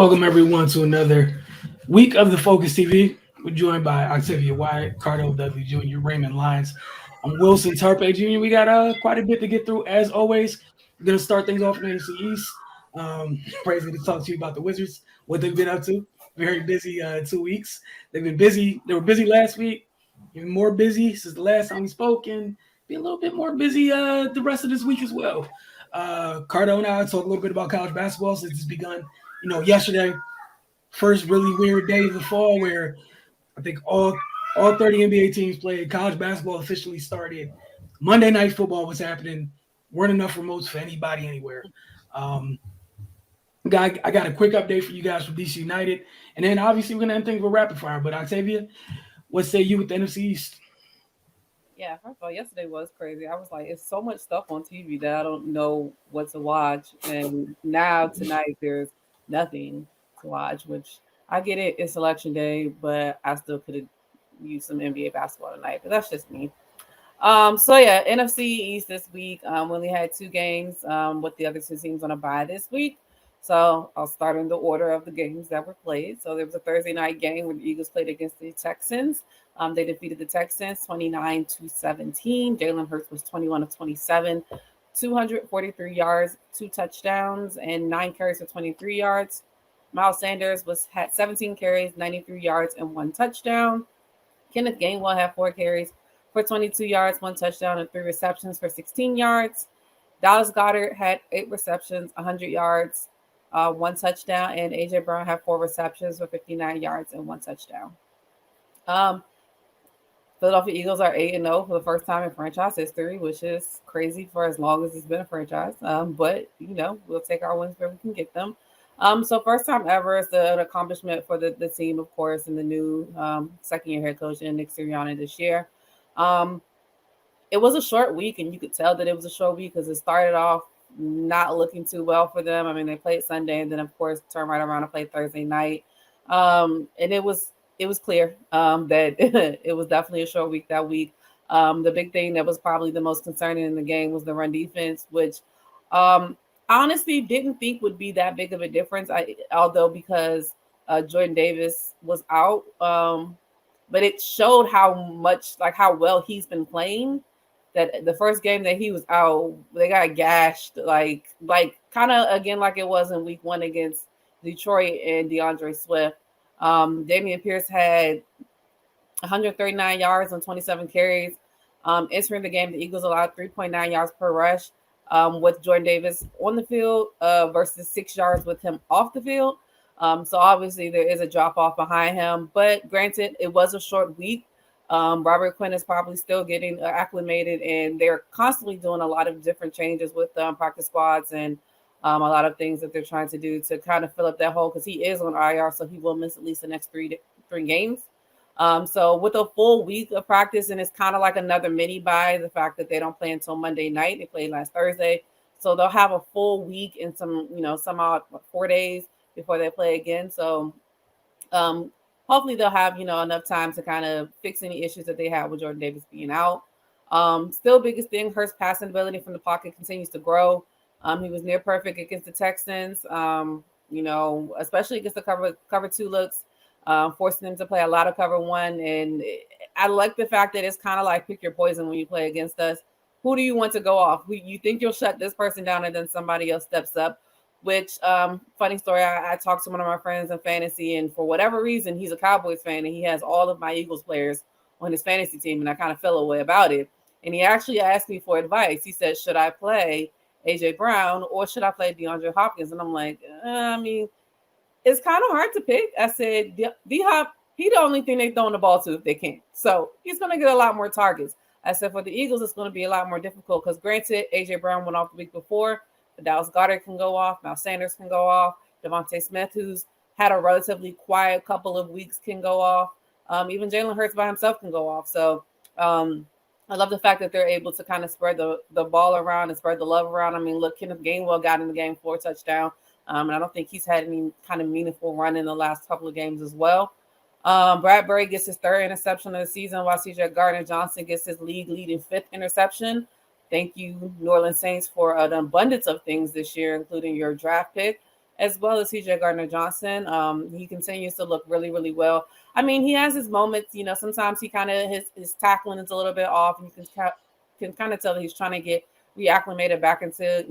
Welcome everyone to another week of the Focus TV. We're joined by Octavia Wyatt, Cardo W. Jr., Raymond Lyons. I'm Wilson Tarpe Jr. We got quite a bit to get through as always. We're gonna start things off in the NFC East. Crazy to talk to you about the Wizards, what they've been up to. Very busy 2 weeks. They've been busy. They were busy last week. Even more busy since the last time we spoke, and be a little bit more busy the rest of this week as well. Cardo and I talk a little bit about college basketball since it's begun. Yesterday, first really weird day of the fall where I think all 30 NBA teams played. College basketball officially started. Monday Night Football was happening. Weren't enough remotes for anybody anywhere. I got a quick update for you guys from DC United. And then obviously we're going to end things with rapid fire. But Octavia, what say you with the NFC East? Yeah, first of all, yesterday was crazy. I was like, it's so much stuff on TV that I don't know what to watch. And now tonight there's nothing to watch, which I get it. It's election day, but I still could have used some NBA basketball tonight. But that's just me. So yeah, NFC East this week. We only had two games with the other two teams on a bye this week. So I'll start in the order of the games that were played. So there was a Thursday night game where the Eagles played against the Texans. They defeated the Texans 29-17. Jalen Hurts was 21 of 27, 243 yards, 2 touchdowns, and 9 carries for 23 yards. Miles Sanders had 17 carries, 93 yards, and 1 touchdown. Kenneth Gainwell had 4 carries for 22 yards, 1 touchdown, and 3 receptions for 16 yards. Dallas Goedert had 8 receptions, 100 yards, 1 touchdown, and A.J. Brown had 4 receptions for 59 yards and 1 touchdown. Philadelphia Eagles are 8-0 for the first time in franchise history, which is crazy for as long as it's been a franchise. But, we'll take our wins where we can get them. So first time ever is an accomplishment for the team, of course, and the new second-year head coach, Nick Sirianni, this year. It was a short week, and you could tell that it was a short week because it started off not looking too well for them. I mean, they played Sunday and then, of course, turned right around and played Thursday night. And it was clear that it was definitely a short week that week. The big thing that was probably the most concerning in the game was the run defense, which I honestly didn't think would be that big of a difference, although because Jordan Davis was out. But it showed how well he's been playing. That the first game that he was out, they got gashed, like kind of again like it was in week 1 against Detroit and DeAndre Swift. Damian Pierce had 139 yards on 27 carries. Entering the game, the Eagles allowed 3.9 yards per rush with Jordan Davis on the field versus 6 yards with him off the field. So obviously there is a drop off behind him, but granted, it was a short week. Robert Quinn is probably still getting acclimated, and they're constantly doing a lot of different changes with practice squads and a lot of things that they're trying to do to kind of fill up that hole because he is on IR, so he will miss at least the next three games. So with a full week of practice, and it's kind of like another mini bye, the fact that they don't play until Monday night. They played last Thursday. So they'll have a full week and some 4 days before they play again. So hopefully they'll have, enough time to kind of fix any issues that they had with Jordan Davis being out. Still biggest thing, Hurts' passing ability from the pocket continues to grow. He was near perfect against the Texans, especially against the cover 2 looks, forcing them to play a lot of cover 1. And I like the fact that it's kind of like pick your poison when you play against us. Who do you want to go off? You think you'll shut this person down and then somebody else steps up? Which, funny story, I talked to one of my friends in fantasy, and for whatever reason, he's a Cowboys fan, and he has all of my Eagles players on his fantasy team, and I kind of fell away about it. And he actually asked me for advice. He said, should I play A.J. Brown or should I play DeAndre Hopkins? And I'm like, it's kind of hard to pick. I said, D-Hop, he the only thing they throwing the ball to if they can. So he's going to get a lot more targets. I said, for the Eagles, it's going to be a lot more difficult because granted, A.J. Brown went off the week before. Dallas Goedert can go off. Miles Sanders can go off. Devontae Smith, who's had a relatively quiet couple of weeks, can go off. Even Jalen Hurts by himself can go off. So I love the fact that they're able to kind of spread the ball around and spread the love around. I mean, look, Kenneth Gainwell got in the game for a touchdown. And I don't think he's had any kind of meaningful run in the last couple of games as well. Bradbury gets his 3rd interception of the season, while C.J. Gardner-Johnson gets his league-leading 5th interception. Thank you, New Orleans Saints, for an abundance of things this year, including your draft pick. as well as CJ Gardner-Johnson. He continues to look really, really well. I mean, he has his moments. Sometimes he kind of his tackling is a little bit off, and you can kind of tell that he's trying to get reacclimated back into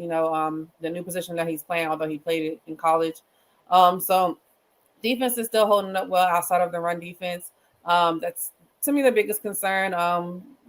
the new position that he's playing, although he played it in college. So defense is still holding up well outside of the run defense. That's to me the biggest concern.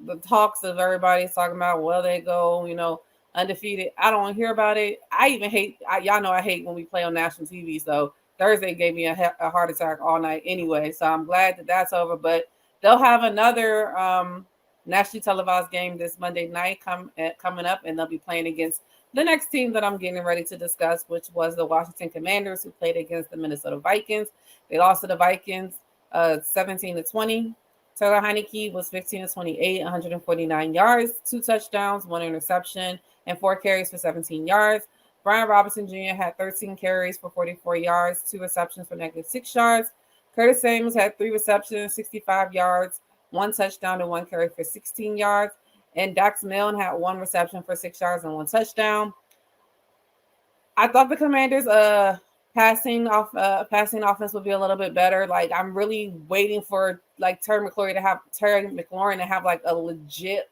The talks of everybody's talking about, well, they go, undefeated. I don't hear about it. I even hate. Y'all know I hate when we play on national TV. So Thursday gave me a heart attack all night anyway. So I'm glad that that's over. But they'll have another nationally televised game this Monday night coming up, and they'll be playing against the next team that I'm getting ready to discuss, which was the Washington Commanders, who played against the Minnesota Vikings. They lost to the Vikings 17-20. Taylor Heineke was 15-28, 149 yards, 2 touchdowns, 1 interception, and 4 carries for 17 yards. Brian Robinson Jr. had 13 carries for 44 yards, 2 receptions for -6 yards. Curtis Samuels had 3 receptions, 65 yards, 1 touchdown, and 1 carry for 16 yards. And Dax Milne had 1 reception for 6 yards and 1 touchdown. I thought the Commanders' passing offense would be a little bit better. Like, I'm really waiting for Terry McLaurin to have like a legit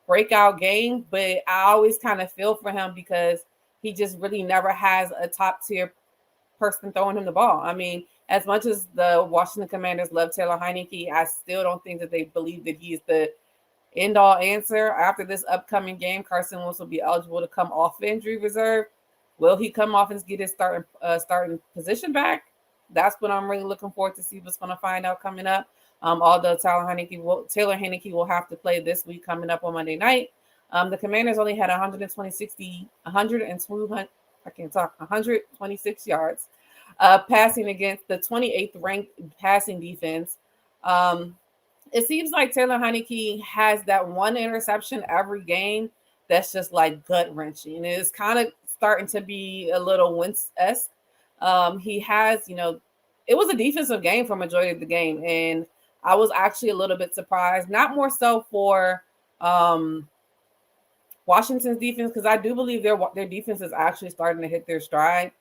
breakout game, but I always kind of feel for him because he just really never has a top tier person throwing him the ball. I mean, as much as the Washington Commanders love Taylor Heineke, I still don't think that they believe that he is the end-all answer. After this upcoming game, Carson Wentz will be eligible to come off injury reserve. Will he come off and get his starting position back? That's what I'm really looking forward to see what's going to find out coming up. Although Taylor Heineke will have to play this week coming up on Monday night. The Commanders only had 126 yards passing against the 28th ranked passing defense. It seems like Taylor Heineke has that one interception every game that's just like gut wrenching. It's kind of starting to be a little Wentz-esque. He has, it was a defensive game for majority of the game, and I was actually a little bit surprised. Not more so for Washington's defense, because I do believe their defense is actually starting to hit their stride.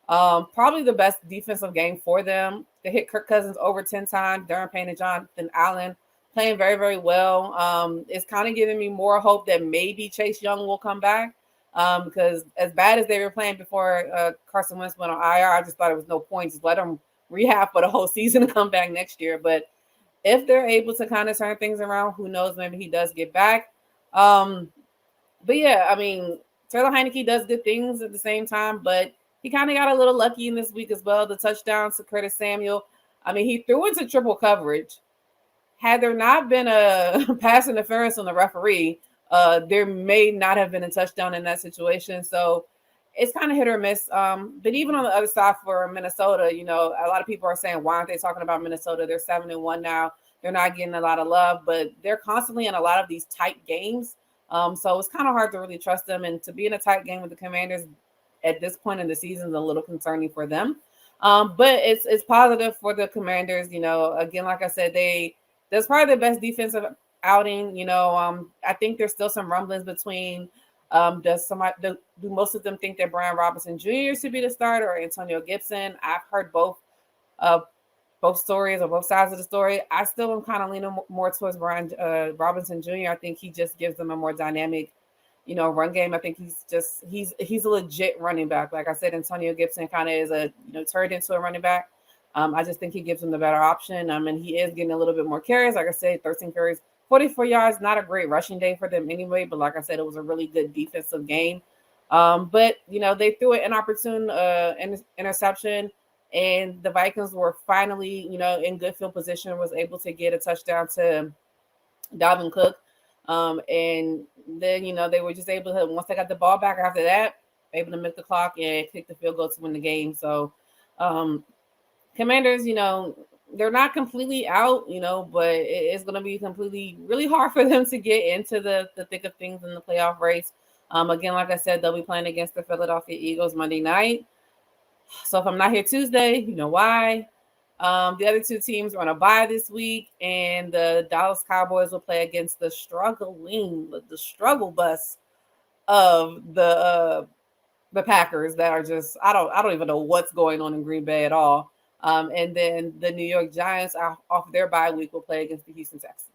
Probably the best defensive game for them. They hit Kirk Cousins over 10 times. Darren Payne and Jonathan Allen playing very, very well. It's kind of giving me more hope that maybe Chase Young will come back, because as bad as they were playing before Carson Wentz went on IR, I just thought it was no point. Just let them rehab for the whole season and come back next year. But if they're able to kind of turn things around, who knows, maybe he does get back. But yeah, I mean, Taylor Heineke does good things at the same time, but he kind of got a little lucky in this week as well. The touchdowns to Curtis Samuel. I mean, he threw into triple coverage. Had there not been a pass interference on the referee, there may not have been a touchdown in that situation. So it's kind of hit or miss. But even on the other side for Minnesota, a lot of people are saying, why aren't they talking about Minnesota? They're 7-1 now. They're not getting a lot of love, but they're constantly in a lot of these tight games. So it's kind of hard to really trust them. And to be in a tight game with the Commanders at this point in the season is a little concerning for them. But it's positive for the Commanders. Again, like I said, that's probably the best defensive outing. I think there's still some rumblings between do most of them think that Brian Robinson Jr. should be the starter or Antonio Gibson? I've heard both stories or both sides of the story. I still am kind of leaning more towards Brian Robinson Jr. I think he just gives them a more dynamic, run game. I think he's a legit running back. Like I said, Antonio Gibson kind of is turned into a running back. I just think he gives them the better option. And he is getting a little bit more carries. Like I said, 13 carries, 44 yards, not a great rushing day for them anyway. But like I said, it was a really good defensive game. But they threw an inopportune interception, and the Vikings were finally, in good field position, was able to get a touchdown to Dalvin Cook. And then, they were just able to, once they got the ball back after that, able to milk the clock and kick the field goal to win the game. So Commanders, they're not completely out, but it's going to be really hard for them to get into the thick of things in the playoff race. Again, like I said, they'll be playing against the Philadelphia Eagles Monday night. So if I'm not here Tuesday, you know why. The other two teams are on a bye this week, and the Dallas Cowboys will play against the struggle bus of the the Packers that are just I don't even know what's going on in Green Bay at all. And then the New York Giants are off their bye week will play against the Houston Texans.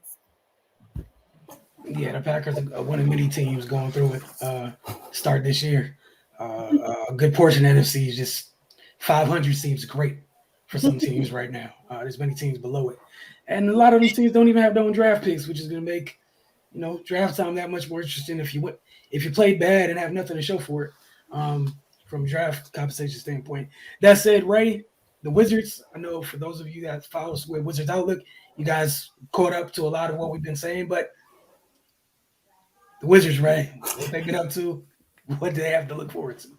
Yeah, the Packers are one of many teams going through it. Start this year, a good portion of NFC is just 500 seems great for some teams right now. There's many teams below it, and a lot of them teams don't even have their own draft picks, which is going to make draft time that much more interesting if you played bad and have nothing to show for it from a draft compensation standpoint. That said, Ray, the Wizards. I know for those of you that follow us with Wizards Outlook, you guys caught up to a lot of what we've been saying, but the Wizards, Ray, what they get up to, what do they have to look forward to?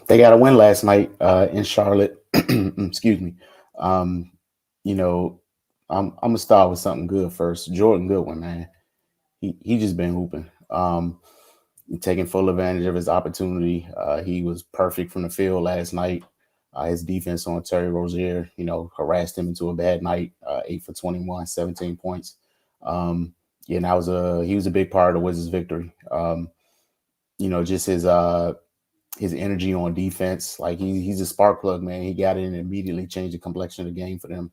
They got a win last night in Charlotte. Excuse me. Um, you know, I'm gonna start with something good first. Jordan Goodwin, man, he just been hooping. Taking full advantage of his opportunity. He was perfect from the field last night. His defense on Terry Rozier, harassed him into a bad night. 8 for 21, 17 points. Yeah, and he was a big part of the Wizards' victory. Just his energy on defense, like he's a spark plug, man. He got in and immediately changed the complexion of the game for them.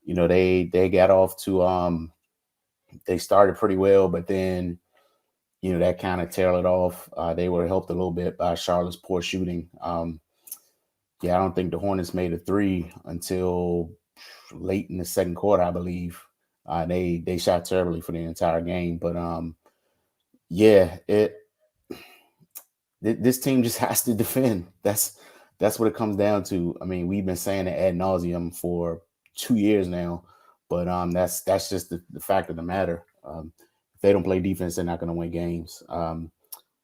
They got off to they started pretty well, but then that kind of tailed it off. They were helped a little bit by Charlotte's poor shooting. I don't think the Hornets made a three until late in the second quarter, I believe. They shot terribly for the entire game, but yeah, this team just has to defend. That's what it comes down to. I mean, we've been saying it ad nauseum for 2 years now, but that's just the fact of the matter. If they don't play defense, they're not going to win games.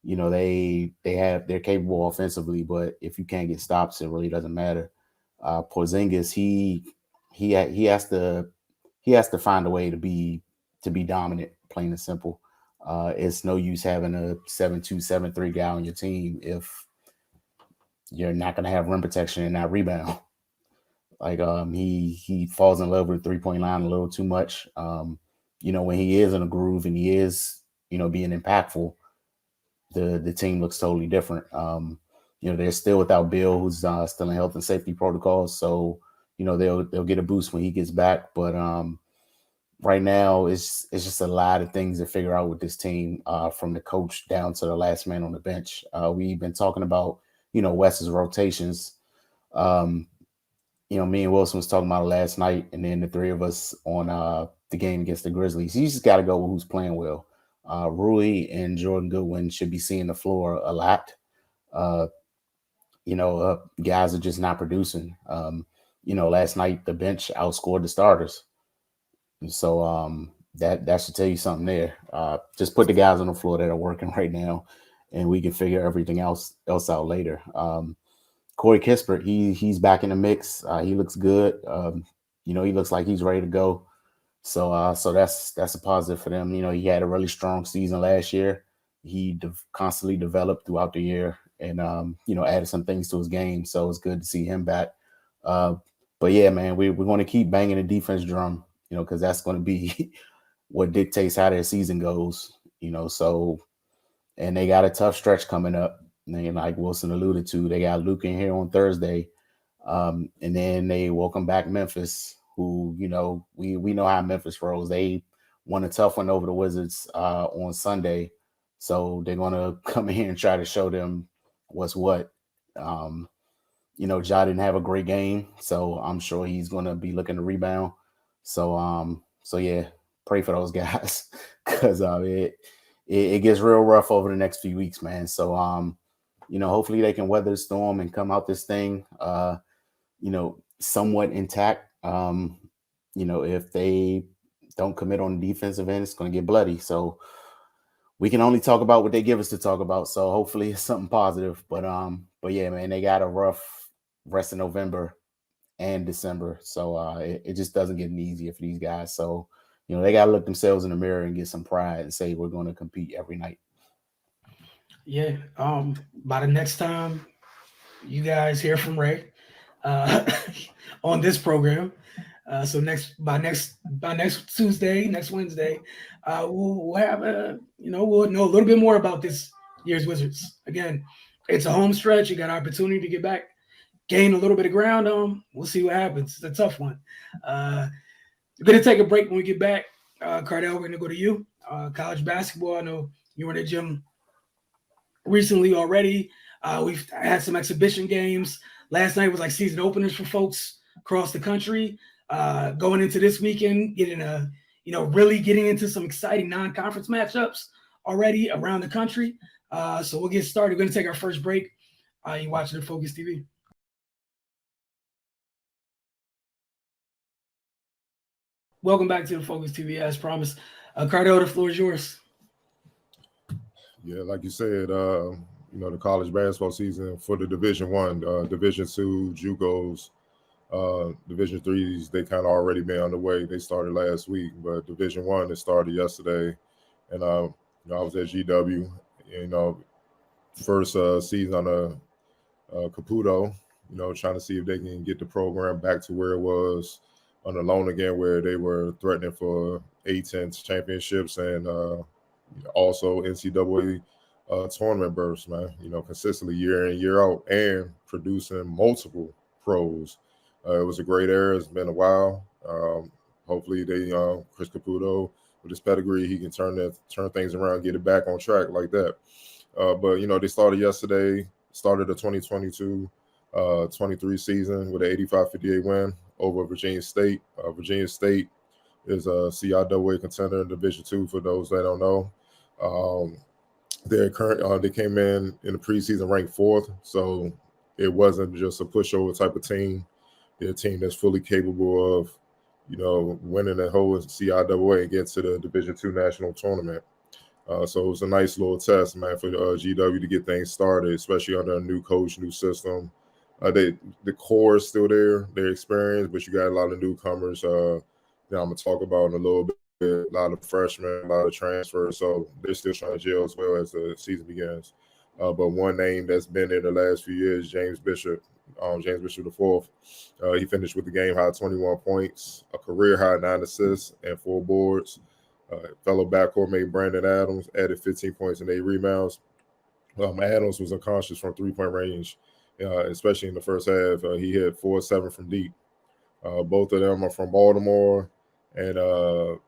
They're capable offensively, but if you can't get stops, it really doesn't matter. Porzingis, he has to find a way to be dominant, plain and simple. It's no use having a 7-2, 7-3 guy on your team if you're not going to have rim protection and not rebound. Like he falls in love with the 3-point line a little too much. When he is in a groove and he is being impactful, the team looks totally different. They're still without Bill, who's still in health and safety protocols, so they'll get a boost when he gets back. But right now, it's just a lot of things to figure out with this team, from the coach down to the last man on the bench. We've been talking about Wes's rotations. Me and Wilson was talking about it last night, and then the three of us on the game against the Grizzlies. You just got to go with who's playing well. Rui and Jordan Goodwin should be seeing the floor a lot. Guys are just not producing. Last night the bench outscored the starters. So that should tell you something there. Just put the guys on the floor that are working right now, and we can figure everything else out later. Corey Kispert, he's back in the mix. He looks good. He looks like he's ready to go. So that's a positive for them. He had a really strong season last year. He constantly developed throughout the year, and added some things to his game. So it's good to see him back. But yeah, man, we're going to keep banging the defense drum, because that's going to be what dictates how their season goes. So, and they got a tough stretch coming up. And like Wilson alluded to, they got Luke in here on Thursday, and then they welcome back Memphis, who we know how Memphis rolls. They won a tough one over the Wizards on Sunday, so they're gonna come in here and try to show them what's what. Ja didn't have a great game, so I'm sure he's gonna be looking to rebound. So yeah, pray for those guys because it gets real rough over the next few weeks, man. So hopefully they can weather the storm and come out this thing, somewhat intact. If they don't commit on the defensive end, it's going to get bloody. So we can only talk about what they give us to talk about. So hopefully it's something positive. But yeah, man, they got a rough rest of November and December. So it just doesn't get any easier for these guys. So, they got to look themselves in the mirror and get some pride and say we're going to compete every night. Yeah. By the next time you guys hear from Ray on this program, so by next Tuesday, next Wednesday, we'll have we'll know a little bit more about this year's Wizards. Again, It's a home stretch. You got an opportunity to get back, gain a little bit of ground on. We'll see what happens. It's a tough one. We're going to take a break when we get back. Cardell, we're going to go to you. College basketball. I know you were in the gym recently already. We've had some exhibition games. Last night was like season openers for folks across the country. Going into this weekend, really getting into some exciting non-conference matchups already around the country. So we'll get started. We're going to take our first break. You're watching the Focus TV. Welcome back to the Focus TV, as promised. Cardell, the floor is yours. Yeah, like you said, the college basketball season for the Division I, Division II, JUCOs, Division IIIs, they kind of already been on the way. They started last week, but Division I, it started yesterday. And, I was at GW, first season on Caputo, trying to see if they can get the program back to where it was on the loan again, where they were threatening for A-10 championships and also NCAA tournament berths, man, consistently year in, year out, and producing multiple pros. It was a great era. It's been a while. Hopefully Chris Caputo, with his pedigree, he can turn things around, get it back on track like that. But they started yesterday, started the 2022-23 season with an 85-58 win over Virginia State. Virginia State is a CIAA contender in Division II, for those that don't know. They came in the preseason ranked 4th, so it wasn't just a pushover type of team. They're a team that's fully capable of, winning the whole CIAA and get to the Division II national tournament. So it was a nice little test, man, for GW to get things started, especially under a new coach, new system. The core is still there, their experience, but you got a lot of newcomers that I'm going to talk about in a little bit. A lot of freshmen, a lot of transfers, so they're still trying to gel as well as the season begins. But one name that's been there the last few years, James Bishop IV. He finished with the game high 21 points, a career high 9 assists and 4 boards. Fellow backcourt mate Brandon Adams added 15 points and 8 rebounds. Adams was unconscious from 3-point range, especially in the first half. He hit 4-7 from deep. Both of them are from Baltimore, and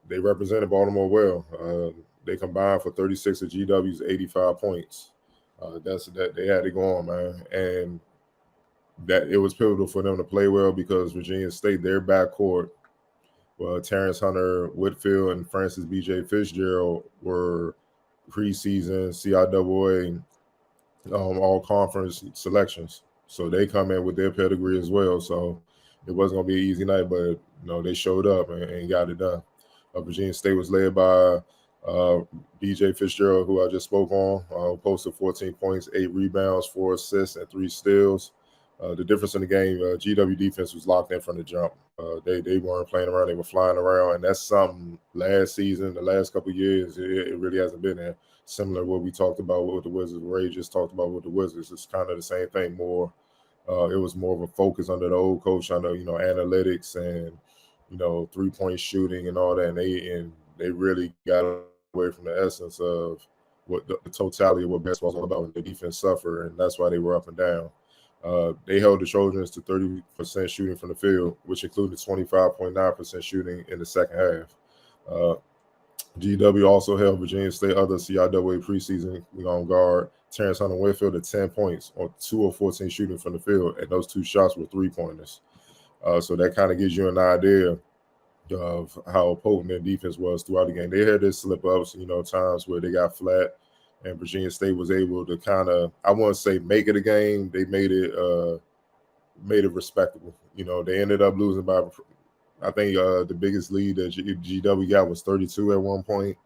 they represented Baltimore well. They combined for 36 of GW's 85 points. They had it going, man, and that it was pivotal for them to play well because Virginia State, their backcourt, Terrence Hunter Whitfield and Francis B.J. Fitzgerald were preseason CIAA all-conference selections. So they come in with their pedigree as well. So it wasn't going to be an easy night, but they showed up and got it done. Virginia State was led by B.J. Fitzgerald, who I just spoke on, posted 14 points, 8 rebounds, 4 assists, and 3 steals. The difference in the game, GW defense was locked in from the jump. They weren't playing around. They were flying around, and that's something last season, the last couple of years, it really hasn't been there. Similar to what we talked about with the Wizards, Ray just talked about with the Wizards. It's kind of the same thing more. It was more of a focus under the old coach on analytics and, three-point shooting and all that, and they really got away from the essence of what the totality of what basketball is all about. And the defense suffered, and that's why they were up and down. They held the Trojans to 30% shooting from the field, which included 25.9% shooting in the second half. GW also held Virginia State other CIAA preseason on guard Terrence Hunter Whitfield at 10 points on 2 of 14 shooting from the field, and those 2 shots were 3-pointers. So that kind of gives you an idea of how potent their defense was throughout the game. They had their slip-ups, times where they got flat, and Virginia State was able to kind of, I wouldn't say make it a game, they made it respectable. They ended up losing by, I think the biggest lead that GW got was 32 at one point,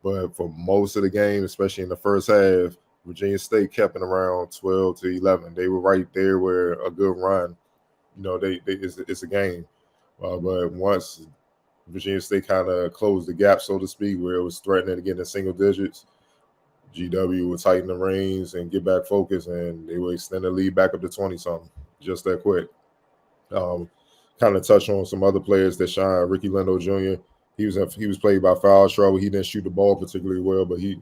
but for most of the game, especially in the first half, Virginia State kept it around 12 to 11. They were right there where a good run, it's a game. But once Virginia State kind of closed the gap, so to speak, where it was threatening to get in single digits, GW would tighten the reins and get back focused, and they would extend the lead back up to 20-something, just that quick. Kind of touch on some other players that shine. Ricky Lindo Jr., he was played by foul trouble. He didn't shoot the ball particularly well, but he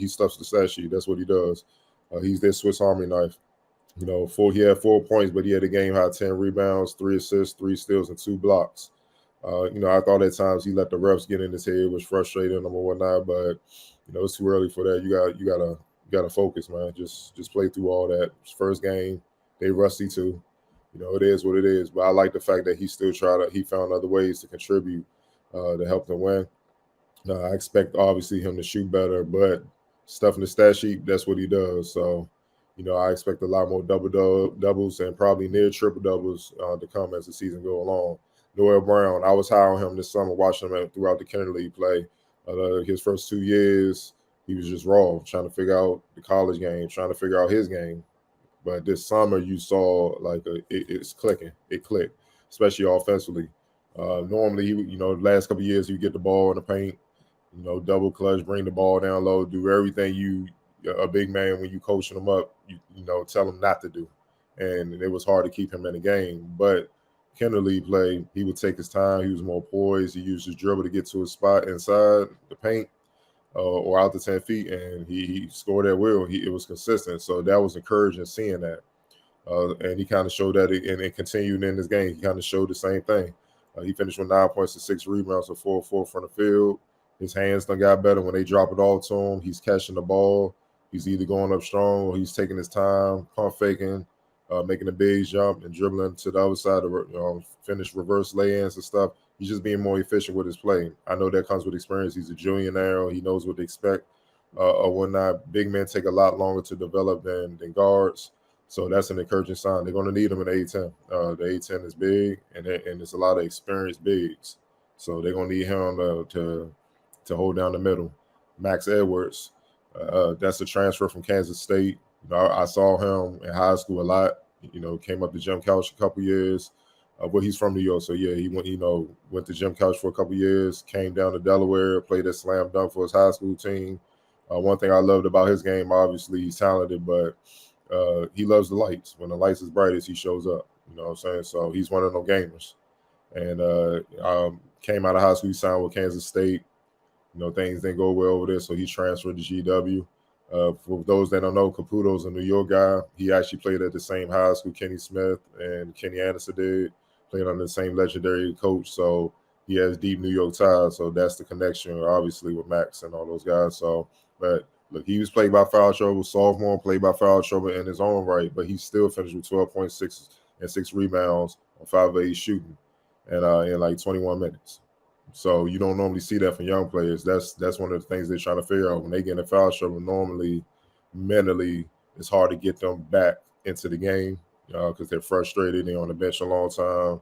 stuffs the stat sheet. That's what he does. He's their Swiss Army knife. He had 4 points, but he had a game high 10 rebounds, 3 assists, 3 steals, and 2 blocks. I thought at times he let the refs get in his head, was frustrating him or whatnot, but it's too early for that. You gotta focus, man. Just play through all that. First game, they rusty too. It is what it is. But I like the fact that he still he found other ways to contribute to help them win. I expect obviously him to shoot better, but stuff in the stat sheet, that's what he does. So, I expect a lot more doubles and probably near triple doubles to come as the season go along. Noel Brown, I was high on him this summer, watching him throughout the Kennedy League play. His first 2 years, he was just raw, trying to figure out the college game, trying to figure out his game. But this summer, you saw like it's clicking. It clicked, especially offensively. Normally, the last couple of years, you get the ball in the paint, double clutch, bring the ball down low, do everything a big man, when you coaching him up, tell him not to do. And it was hard to keep him in the game. But Kennedy play, he would take his time. He was more poised. He used his dribble to get to his spot inside the paint or out to 10 feet, and he scored at will. It was consistent. So that was encouraging seeing that. And he kind of showed that, and continued in this game. He kind of showed the same thing. He finished with 9 points and 6 rebounds, so 4-4 from the field. His hands done got better when they drop it all to him. He's catching the ball. He's either going up strong or he's taking his time, pump faking, making a big jump and dribbling to the other side to finish reverse lay-ins and stuff. He's just being more efficient with his play. I know that comes with experience. He's a junior now. He knows what to expect or whatnot. Big men take a lot longer to develop than guards. So that's an encouraging sign. They're going to need him in the A-10. The A-10 is big, and there's a lot of experienced bigs. So they're going to need him to hold down the middle. Max Edwards, that's a transfer from Kansas State. I saw him in high school a lot. Came up to Jim Couch a couple years. But he's from New York, so yeah, he went to Jim Couch for a couple years, came down to Delaware, played at Slam Dunk for his high school team. One thing I loved about his game, obviously he's talented, but he loves the lights. When the lights is brightest, he shows up. You know what I'm saying? So he's one of those gamers. And came out of high school, he signed with Kansas State. Things didn't go well over there, so he transferred to GW. For those that don't know, Caputo's a New York guy. He actually played at the same high school Kenny Smith and Kenny Anderson did, played under the same legendary coach. So he has deep New York ties. So that's the connection, obviously, with Max and all those guys. So, but look, he was played by foul trouble, sophomore, played by foul trouble in his own right, but he still finished with 12.6 and 6 rebounds on 5 of 8 shooting and in like 21 minutes. So you don't normally see that from young players. That's one of the things they're trying to figure out. When they get in foul trouble, normally, mentally, it's hard to get them back into the game because they're frustrated. They're on the bench a long time.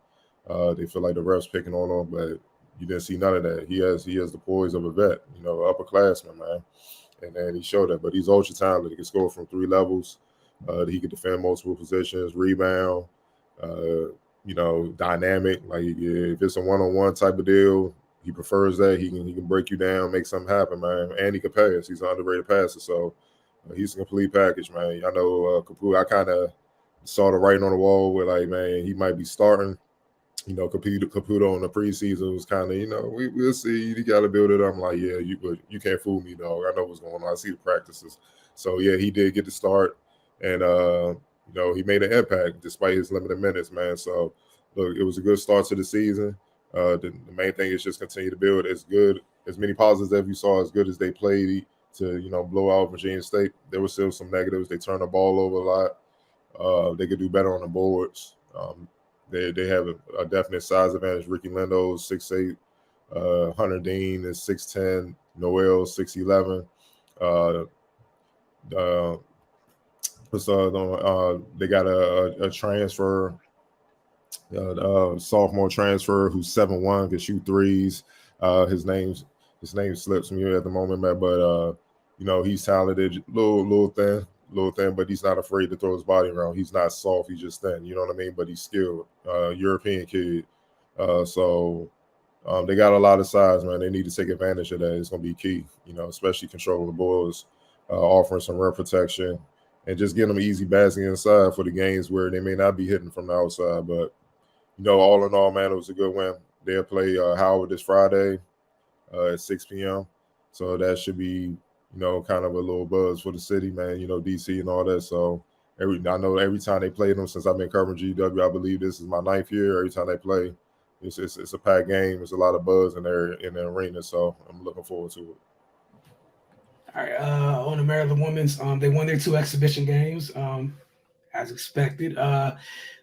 They feel like the refs picking on them, but you didn't see none of that. He has the poise of a vet, upperclassman, man. And then he showed that. But he's ultra talented. He can score from 3 levels. He can defend multiple positions, rebound. Dynamic. Like if it's a one-on-one type of deal, he prefers that. He can break you down, make something happen, man. And he can pass. He's an underrated passer, so he's a complete package, man. I know Caputo. I kind of saw the writing on the wall where, like, man, he might be starting. Caputo in the preseason was kind of, we'll see. You got to build it up. I'm like, yeah, you can't fool me, dog. I know what's going on. I see the practices. So yeah, he did get the start, and he made an impact despite his limited minutes, man. So, look, it was a good start to the season. The main thing is just continue to build as many positives as you saw, as good as they played to, blow out Virginia State. There were still some negatives. They turned the ball over a lot. They could do better on the boards. They have a definite size advantage. Ricky Lindo is 6'8". Hunter Dean is 6'10". Noel 6'11". They got a transfer, sophomore transfer who's 7'1", can shoot threes. His name slips me at the moment, man, but he's talented, little thin, but he's not afraid to throw his body around. He's not soft, he's just thin, you know what I mean? But he's skilled, European kid. So they got a lot of size, man. They need to take advantage of that. It's going to be key, especially controlling the balls, offering some rim protection, and just getting them easy basking inside for the games where they may not be hitting from the outside. But, all in all, man, it was a good win. They'll play Howard this Friday at 6 p.m. So that should be kind of a little buzz for the city, man. DC and all that. So I know every time they play them since I've been covering GW, I believe this is my 9th year. Every time they play, it's a packed game. There's a lot of buzz in the arena. So I'm looking forward to it. All right, on the Maryland women's, they won their 2 exhibition games, as expected.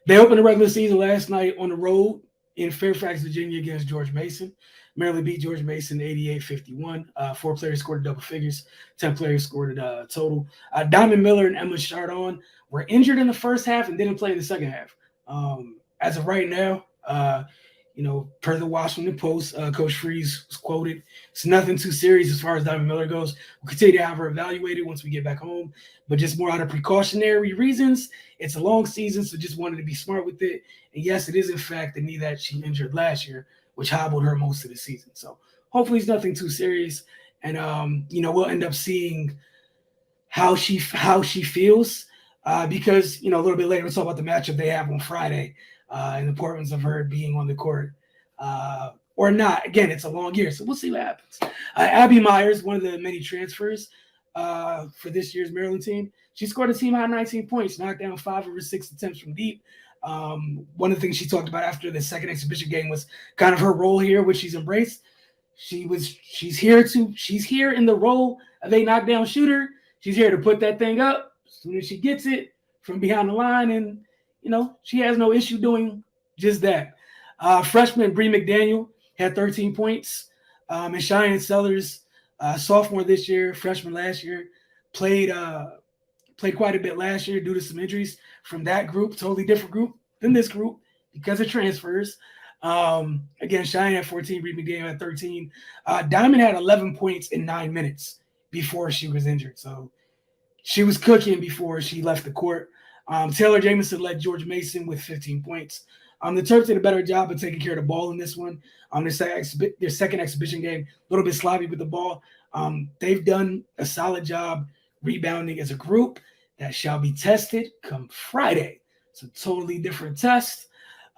They opened the regular season last night on the road in Fairfax, Virginia, against George Mason. Maryland beat George Mason 88-51. 4 players scored double figures. 10 players scored a total. Diamond Miller and Emma Chardon were injured in the first half and didn't play in the second half. As of right now, per the Washington Post, Coach Freeze was quoted, "It's nothing too serious as far as Diamond Miller goes. We'll continue to have her evaluated once we get back home, but just more out of precautionary reasons. It's a long season, so just wanted to be smart with it. And yes, it is in fact the knee that she injured last year, which hobbled her most of the season. So hopefully it's nothing too serious. And we'll end up seeing how she feels because a little bit later we'll talk about the matchup they have on Friday and the importance of her being on the court or not. Again, it's a long year, so we'll see what happens. Abby Myers, one of the many transfers for this year's Maryland team, she scored a team high 19 points, knocked down 5 of her 6 attempts from deep. One of the things she talked about after the second exhibition game was kind of her role here, which she's embraced. She's here in the role of a knockdown shooter. She's here to put that thing up as soon as she gets it from behind the line, and she has no issue doing just that. Freshman Bree McDaniel had 13 points, and Cheyenne Sellers, sophomore this year, freshman last year, played quite a bit last year due to some injuries from that group, totally different group than this group because of transfers. Again, Cheyenne had 14, Bree McDaniel had 13. Diamond had 11 points in 9 minutes before she was injured. So she was cooking before she left the court. Taylor Jamison led George Mason with 15 points. The Terps did a better job of taking care of the ball in this one. Their second exhibition game, a little bit sloppy with the ball. They've done a solid job rebounding as a group that shall be tested come Friday. It's a totally different test.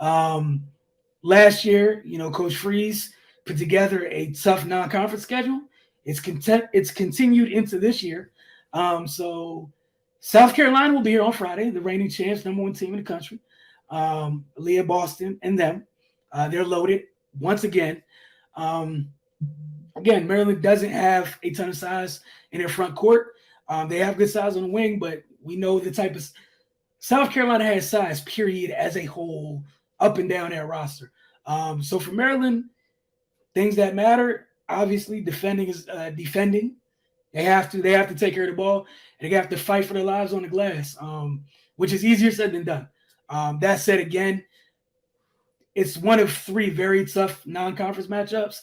Last year, Coach Freeze put together a tough non-conference schedule. It's continued into this year. So South Carolina will be here on Friday, the reigning champs, number 1 team in the country. Leah Boston and them. They're loaded once again. Again, Maryland doesn't have a ton of size in their front court. They have good size on the wing, but we know the type of South Carolina has size, period, as a whole, up and down their roster. So for Maryland, things that matter, obviously, defending is defending. They have to take care of the ball, and they have to fight for their lives on the glass, which is easier said than done. That said, again, it's one of 3 very tough non-conference matchups.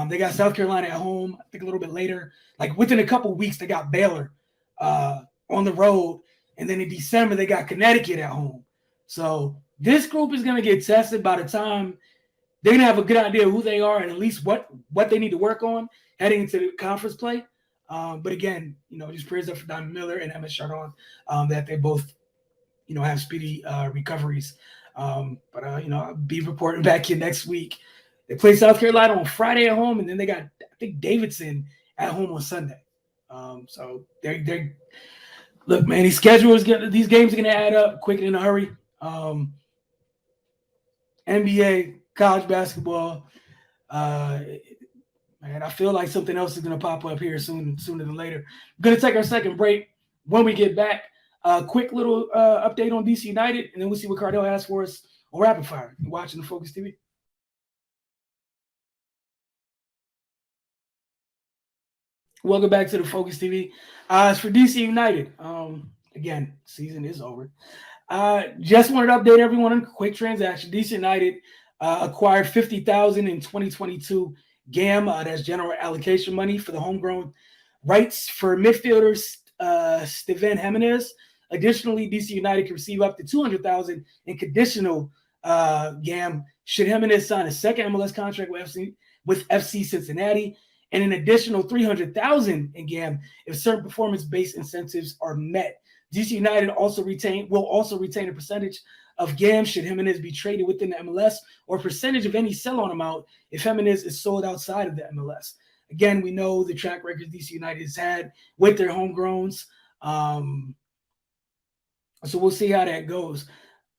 They got South Carolina at home, I think a little bit later. Like within a couple weeks, they got Baylor on the road. And then in December, they got Connecticut at home. So this group is going to get tested by the time they're going to have a good idea of who they are and at least what they need to work on heading into the conference play. But again, just prayers up for Diamond Miller and Emma Chardon that they both, have speedy recoveries. But I'll be reporting back here next week. They play South Carolina on Friday at home, and then they got, I think, Davidson at home on Sunday. So they're look, man, these games are gonna add up quick and in a hurry. NBA, college basketball, man, I feel like something else is gonna pop up here sooner than later. We're gonna take our second break. When we get back, quick little update on DC United, and then we'll see what Cardell has for us on Rapid Fire. You're watching the Focus TV. Welcome back to the Focus TV. It's for DC United. Again, season is over. Just wanted to update everyone on a quick transaction. DC United acquired $50,000 in 2022 GAM, that's general allocation money for the homegrown rights for midfielder Steven Jimenez. Additionally, DC United can receive up to $200,000 in conditional GAM should Jimenez sign a second MLS contract with FC Cincinnati, and an additional $300,000 in GAM if certain performance-based incentives are met. DC United will also retain a percentage of GAM should Jimenez be traded within the MLS, or a percentage of any sell-on amount if Jimenez is sold outside of the MLS. Again, we know the track records DC United has had with their homegrowns. So we'll see how that goes.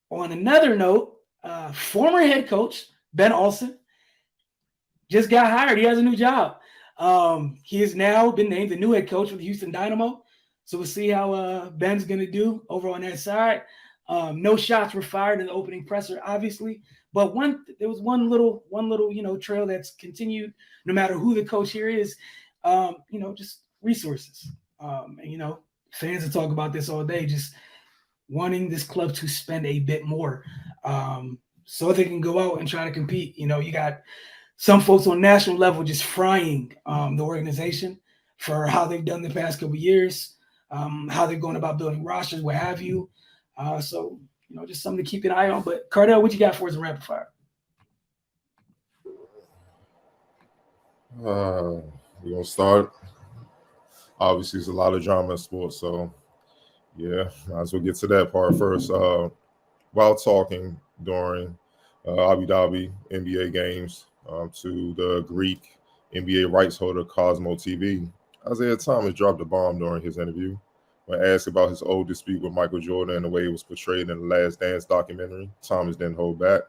On another note, former head coach Ben Olsen just got hired. He has a new job. He has now been named the new head coach for the Houston Dynamo. So we'll see how Ben's going to do over on that side. No shots were fired in the opening presser, obviously, but there was one little trail that's continued. No matter who the coach here is, just resources. And fans will talk about this all day. Just wanting this club to spend a bit more, so they can go out and try to compete. You got some folks on national level just frying the organization for how they've done the past couple of years, how they're going about building rosters, what have you. So just something to keep an eye on. But Cardell, what you got for us in rapid fire? We're gonna start. Obviously, there's a lot of drama in sports, so yeah, might as well get to that part first. While talking during Abu Dhabi NBA games to the Greek NBA rights holder Cosmo TV, Isaiah Thomas dropped a bomb during his interview. When asked about his old dispute with Michael Jordan and the way it was portrayed in the Last Dance documentary, Thomas didn't hold back.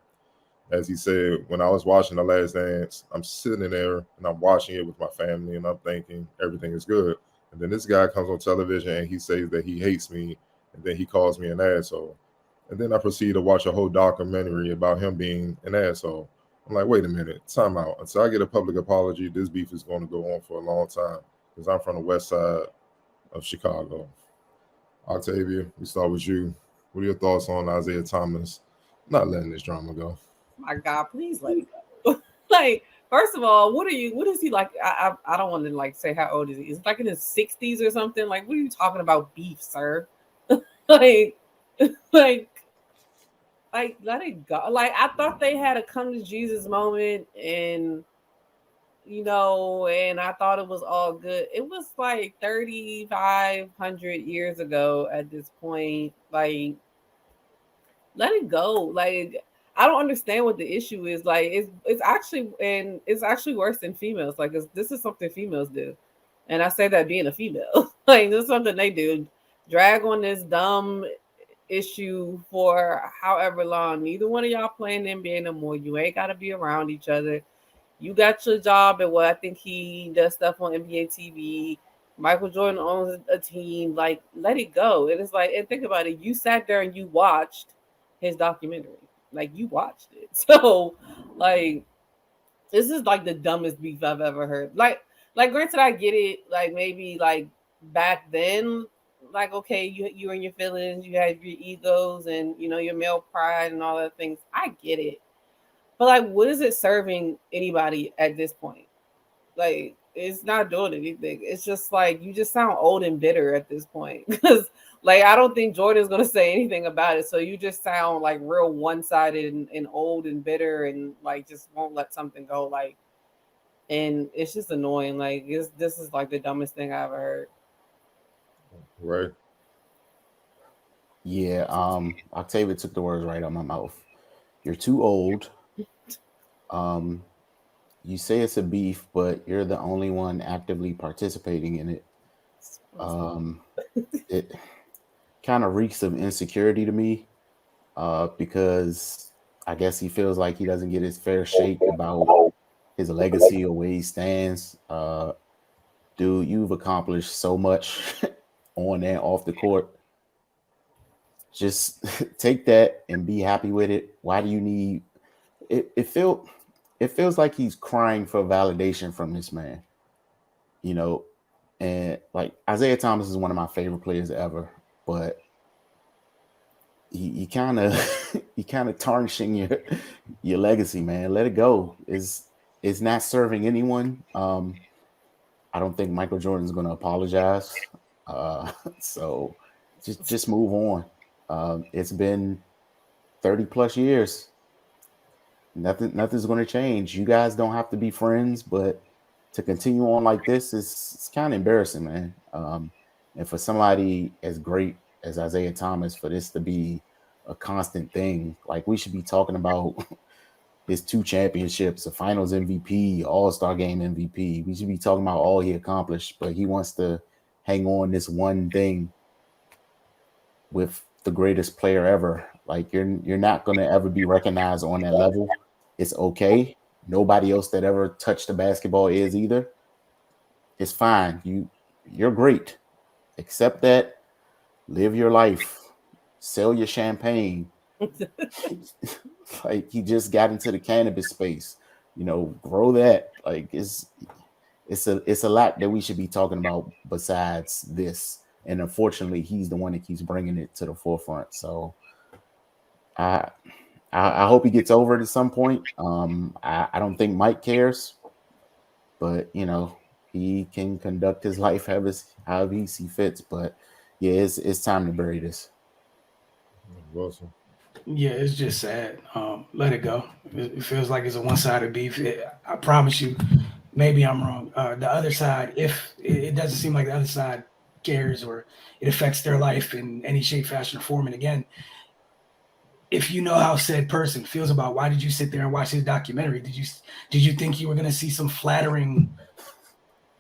As he said, when I was watching The Last Dance, I'm sitting there and I'm watching it with my family and I'm thinking everything is good. And then this guy comes on television and he says that he hates me and then he calls me an asshole. And then I proceed to watch a whole documentary about him being an asshole. I'm like, wait a minute, time out. Until I get a public apology, this beef is going to go on for a long time because I'm from the west side of Chicago. Octavia, we start with you. What are your thoughts on Isaiah Thomas not letting this drama go? My God, please let it go. Like, first of all, what is he like? I don't want to say how old is he? Is it like in his 60s or something? Like, what are you talking about beef, sir? like let it go. Like, I thought they had a come to Jesus moment and and I thought it was all good. It was like 3,500 years ago at this point. Like, let it go. Like, I don't understand what the issue is. Like, it's actually worse than females. Like, this is something females do, and I say that being a female. Like, this is something they do. Drag on this dumb issue for however long. Neither one of y'all playing NBA no more. You ain't got to be around each other. You got your job at what I think he does stuff on NBA TV. Michael Jordan owns a team. Like, let it go. It is like, and think about it. You sat there and you watched his documentary. Like, you watched it. So, like, this is like the dumbest beef I've ever heard. Like granted, I get it. Like, maybe like back then, like, okay, you and your feelings, you had your egos and your male pride and all that things. I get it. But like, what is it serving anybody at this point? Like, it's not doing anything. It's just like, you just sound old and bitter at this point. Because like, I don't think Jordan's going to say anything about it. So you just sound like real one-sided and old and bitter and like just won't let something go. Like, and it's just annoying. Like, this is like the dumbest thing I ever heard. Right. Yeah, Octavia took the words right out of my mouth. You're too old. You say it's a beef, but you're the only one actively participating in it. It kind of reeks of insecurity to me, because I guess he feels like he doesn't get his fair shake about his legacy or where he stands. Dude, you've accomplished so much on and off the court. Just take that and be happy with it. Why do you need it? It feels like he's crying for validation from this man, and like Isaiah Thomas is one of my favorite players ever, but you kind of tarnishing your legacy, man. Let it go. It's not serving anyone. I don't think Michael Jordan's going to apologize. So just move on. It's been 30 plus years. Nothing's going to change. You guys don't have to be friends, but to continue on like this it's kind of embarrassing, man. And for somebody as great as Isaiah Thomas, for this to be a constant thing, like we should be talking about his 2 championships, a finals MVP, all-star game MVP. We should be talking about all he accomplished, but he wants to hang on this one thing with the greatest player ever. Like you're not going to ever be recognized on that level. It's okay. Nobody else that ever touched the basketball is either. It's fine. You're great. Accept that. Live your life. Sell your champagne. Like he just got into the cannabis space. Grow that. Like it's a lot that we should be talking about besides this. And unfortunately, he's the one that keeps bringing it to the forefront. So I hope he gets over it at some point. I don't think Mike cares, but he can conduct his life however he see fits. But yeah, it's time to bury this. Wilson. Yeah, it's just sad. Let it go. It feels like it's a one-sided beef. I promise you, maybe I'm wrong. The other side, if it doesn't seem like the other side cares or it affects their life in any shape, fashion, or form. And again, if you know how said person feels about why did you sit there and watch his documentary? Did you think you were going to see some flattering,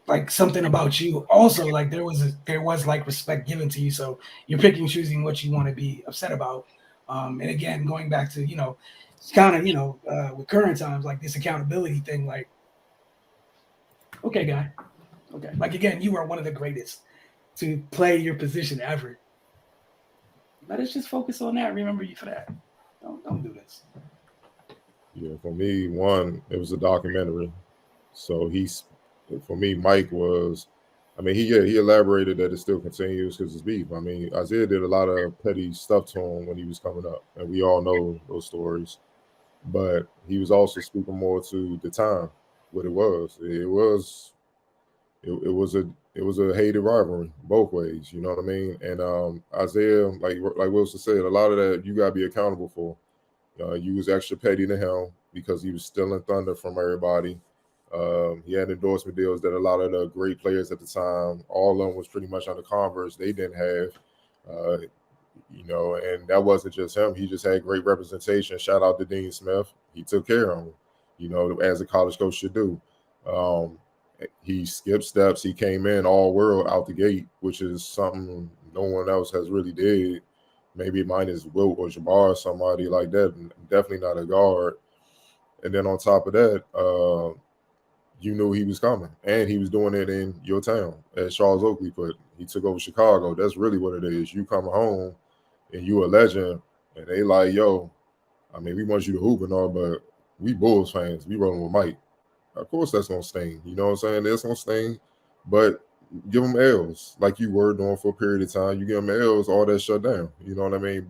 like something about you? Also, like there was like respect given to you. So you're picking and choosing what you want to be upset about. And again, going back to, it's kind of, with current times, like this accountability thing, like, okay, guy. Okay. Like, again, you are one of the greatest to play your position ever. Let us just focus on that. Remember you for that. Don't do this. Yeah, for me, one, it was a documentary. So for me, Mike was, he elaborated that it still continues because it's beef. Isaiah did a lot of petty stuff to him when he was coming up, and we all know those stories. But he was also speaking more to the time, what it was. It was a hated rivalry both ways. You know what I mean? And Isaiah, like Wilson said, a lot of that you gotta be accountable for. You was extra petty to him because he was stealing thunder from everybody. He had endorsement deals that a lot of the great players at the time, all of them was pretty much under Converse. They didn't have, and that wasn't just him. He just had great representation. Shout out to Dean Smith. He took care of him, as a college coach should do. He skipped steps. He came in all world out the gate, which is something no one else has really did. Maybe minus Wilt or Jabbar or somebody like that. Definitely not a guard. And then on top of that, you knew he was coming, and he was doing it in your town, as Charles Oakley put. He took over Chicago. That's really what it is. You come home, and you a legend, and they like, yo, we want you to hoop and all, but we Bulls fans. We rolling with Mike. Of course, that's gonna sting. You know what I'm saying? That's gonna sting, but give them L's like you were doing for a period of time. You give them L's, all that shut down. You know what I mean?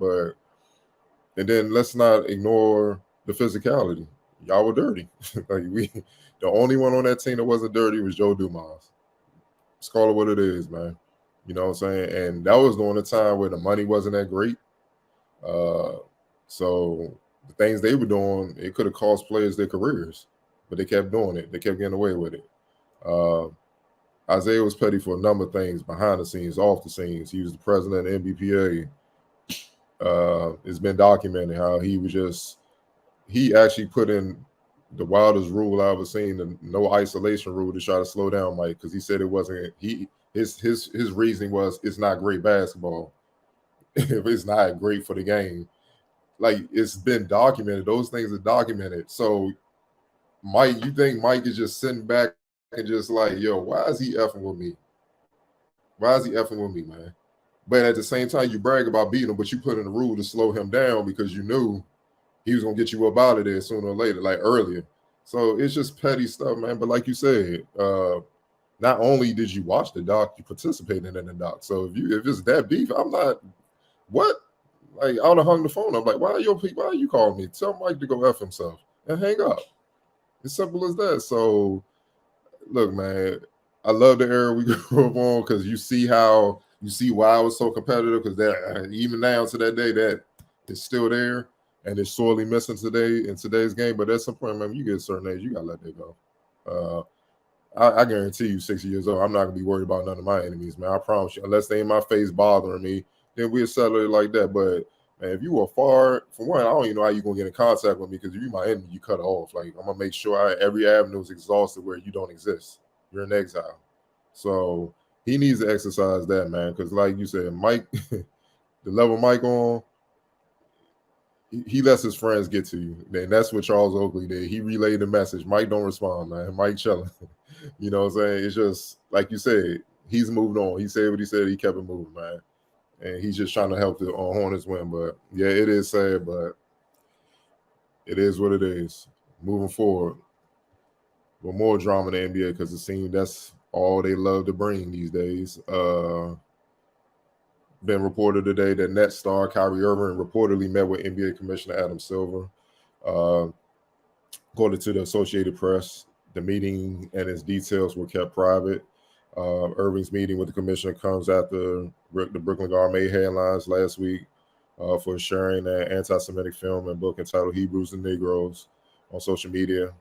And then let's not ignore the physicality. Y'all were dirty. The only one on that team that wasn't dirty was Joe Dumas. Let's call it what it is, man. You know what I'm saying? And that was during a time where the money wasn't that great. So the things they were doing, it could have cost players their careers, but they kept doing it. They kept getting away with it. Isaiah was petty for a number of things behind the scenes, off the scenes. He was the president of the NBPA. It's been documented how he actually put in the wildest rule I've ever seen, the no isolation rule, to try to slow down Mike, because he said it wasn't. His reasoning was it's not great basketball if it's not great for the game. Like, it's been documented. Those things are documented. So Mike, you think Mike is just sitting back and just like, yo, why is he effing with me? Why is he effing with me, man? But at the same time, you brag about beating him, but you put in a rule to slow him down because you knew he was going to get you up out of there sooner or later, like earlier. So it's just petty stuff, man. But like you said, not only did you watch the doc, you participated in the doc. So if it's that beef, I'm not, what? Like, I would have hung the phone up. Like, why are you calling me? Tell Mike to go F himself and hang up. It's simple as that. So, look, man, I love the era we grew up on because you see why I was so competitive, because that even now to that day, that is still there. And it's sorely missing today in today's game. But at some point, man, you get a certain age, you got to let that go. I guarantee you, 60 years old, I'm not going to be worried about none of my enemies, man. I promise you. Unless they in my face bothering me, then we'll settle it like that. But And if you are far, for one, I don't even know how you're gonna get in contact with me, because if you my enemy, you cut off. Like, I'm gonna make sure every avenue is exhausted where you don't exist. You're in exile. So he needs to exercise that, man. Because like you said, Mike, the level Mike on, he lets his friends get to you. And that's what Charles Oakley did. He relayed the message. Mike don't respond, man. Mike chilling. You know what I'm saying? It's just like you said, he's moved on. He said what he said, he kept it moving, man. And he's just trying to help the Hornets win. But yeah, it is sad, but it is what it is. Moving forward. But more drama in the NBA, because it seems that's all they love to bring these days. Been reported today that Nets star Kyrie Irving reportedly met with NBA Commissioner Adam Silver. According to the Associated Press, the meeting and its details were kept private. Irving's meeting with the commissioner comes after the Brooklyn Guard made headlines last week for sharing an anti-Semitic film and book entitled Hebrews and Negroes on social media.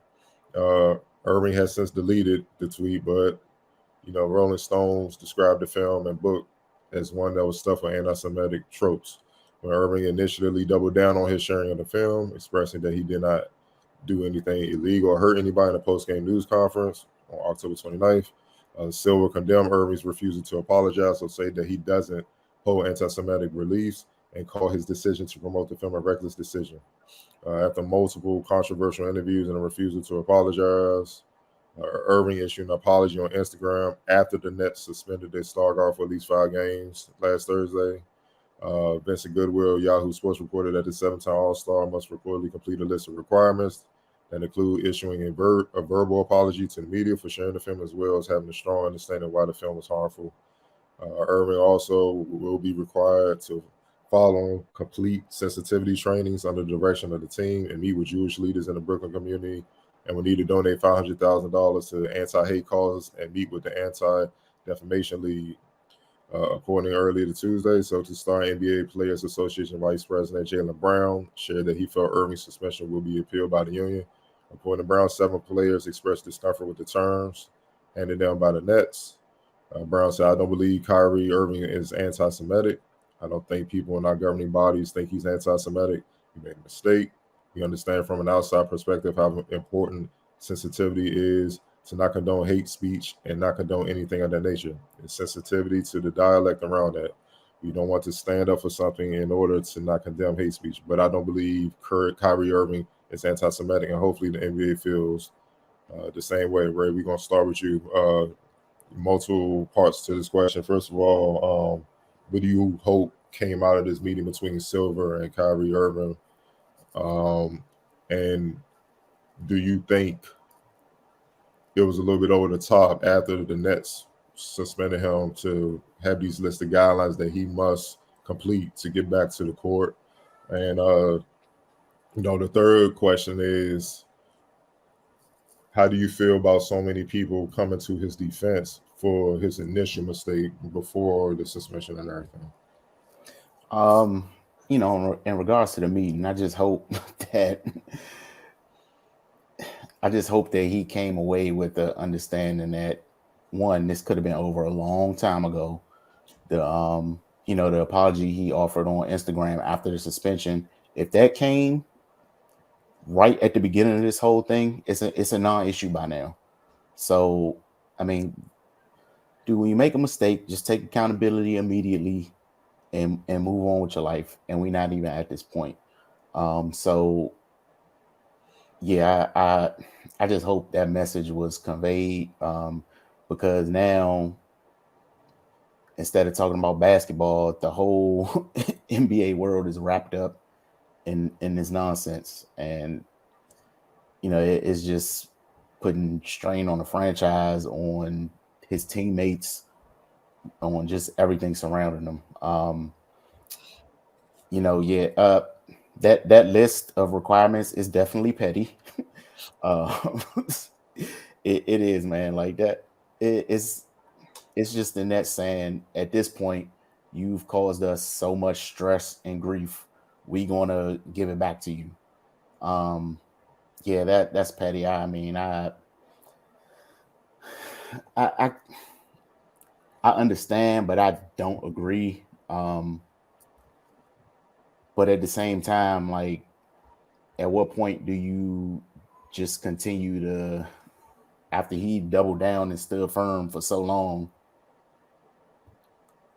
Irving has since deleted the tweet, but Rolling Stones described the film and book as one that was stuffed with anti-Semitic tropes. When Irving initially doubled down on his sharing of the film, expressing that he did not do anything illegal or hurt anybody in a post-game news conference on October 29th, Silver condemned Irving's refusal to apologize or say that he doesn't hold anti-Semitic beliefs and called his decision to promote the film a reckless decision. After multiple controversial interviews and a refusal to apologize, Irving issued an apology on Instagram after the Nets suspended their star guard for at least 5 games last Thursday. Vincent Goodwill, Yahoo Sports, reported that the 7-time All-Star must reportedly complete a list of requirements that include issuing a verbal apology to the media for sharing the film, as well as having a strong understanding of why the film was harmful. Irving also will be required to follow complete sensitivity trainings under the direction of the team and meet with Jewish leaders in the Brooklyn community, and will need to donate $500,000 to anti-hate causes and meet with the Anti-Defamation League, according earlier to Tuesday. So to start, NBA Players Association Vice President Jaylen Brown shared that he felt Irving's suspension will be appealed by the union. According to Brown, 7 players expressed discomfort with the terms handed down by the Nets. Brown said, "I don't believe Kyrie Irving is anti-Semitic. I don't think people in our governing bodies think he's anti-Semitic. He made a mistake. We understand from an outside perspective how important sensitivity is to not condone hate speech and not condone anything of that nature. It's sensitivity to the dialect around that. We don't want to stand up for something in order to not condemn hate speech. But I don't believe Kyrie Irving is anti-Semitic, and hopefully the NBA feels the same way." Ray, we're going to start with you. Multiple parts to this question. First of all, what do you hope came out of this meeting between Silver and Kyrie Irving? And do you think it was a little bit over the top after the Nets suspended him to have these listed guidelines that he must complete to get back to the court? And the third question is, how do you feel about so many people coming to his defense for his initial mistake before the suspension and everything? In regards to the meeting, I just hope that he came away with the understanding that, one, this could have been over a long time ago. The apology he offered on Instagram after the suspension, if that came right at the beginning of this whole thing, it's a non-issue by now. So, I mean, when you make a mistake, just take accountability immediately and move on with your life. And we're not even at this point. So yeah, I just hope that message was conveyed, because now, instead of talking about basketball, the whole NBA world is wrapped up in this nonsense. And, it's just putting strain on the franchise, on his teammates, on just everything surrounding them. That list of requirements is definitely petty. It is, man. Like that. It's just the net saying, at this point, you've caused us so much stress and grief. We gonna give it back to you. That's petty. I mean, I understand, but I don't agree. But but at the same time, like, at what point do you just continue to, after he doubled down and stood firm for so long?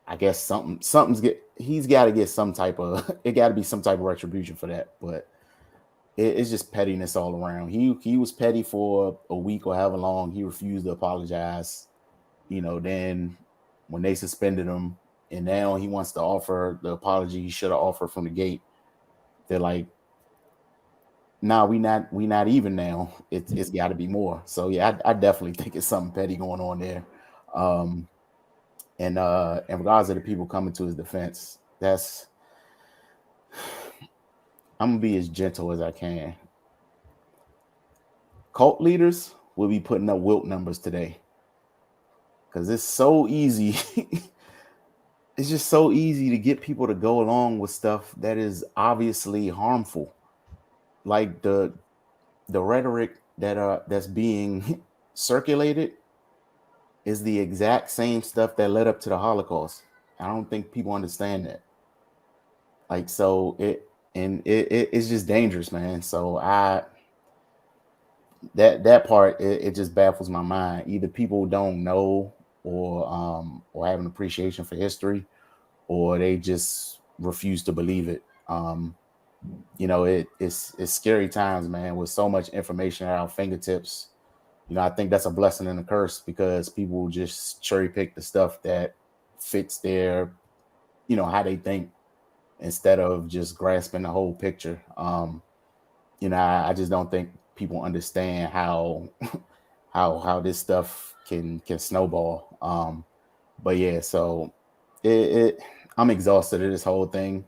I guess he's got to get some type of, it got to be some type of retribution for that. But it's just pettiness all around. He was petty for a week or however long. He refused to apologize. Then when they suspended him, and now he wants to offer the apology he should have offered from the gate. They're like, nah, we not even now. It's got to be more. So yeah, I definitely think it's something petty going on there. And in regards to the people coming to his defense, I'm gonna be as gentle as I can. Cult leaders will be putting up wilt numbers today because it's so easy. It's just so easy to get people to go along with stuff that is obviously harmful, like the rhetoric that's being circulated is the exact same stuff that led up to the Holocaust. I don't think people understand that. Like, so it's just dangerous, man. So that part, it just baffles my mind. Either people don't know or have an appreciation for history, or they just refuse to believe it. It's scary times, man, with so much information at our fingertips. I think that's a blessing and a curse because people just cherry pick the stuff that fits their, how they think, instead of just grasping the whole picture. I just don't think people understand how this stuff can snowball. But yeah, so I'm exhausted of this whole thing.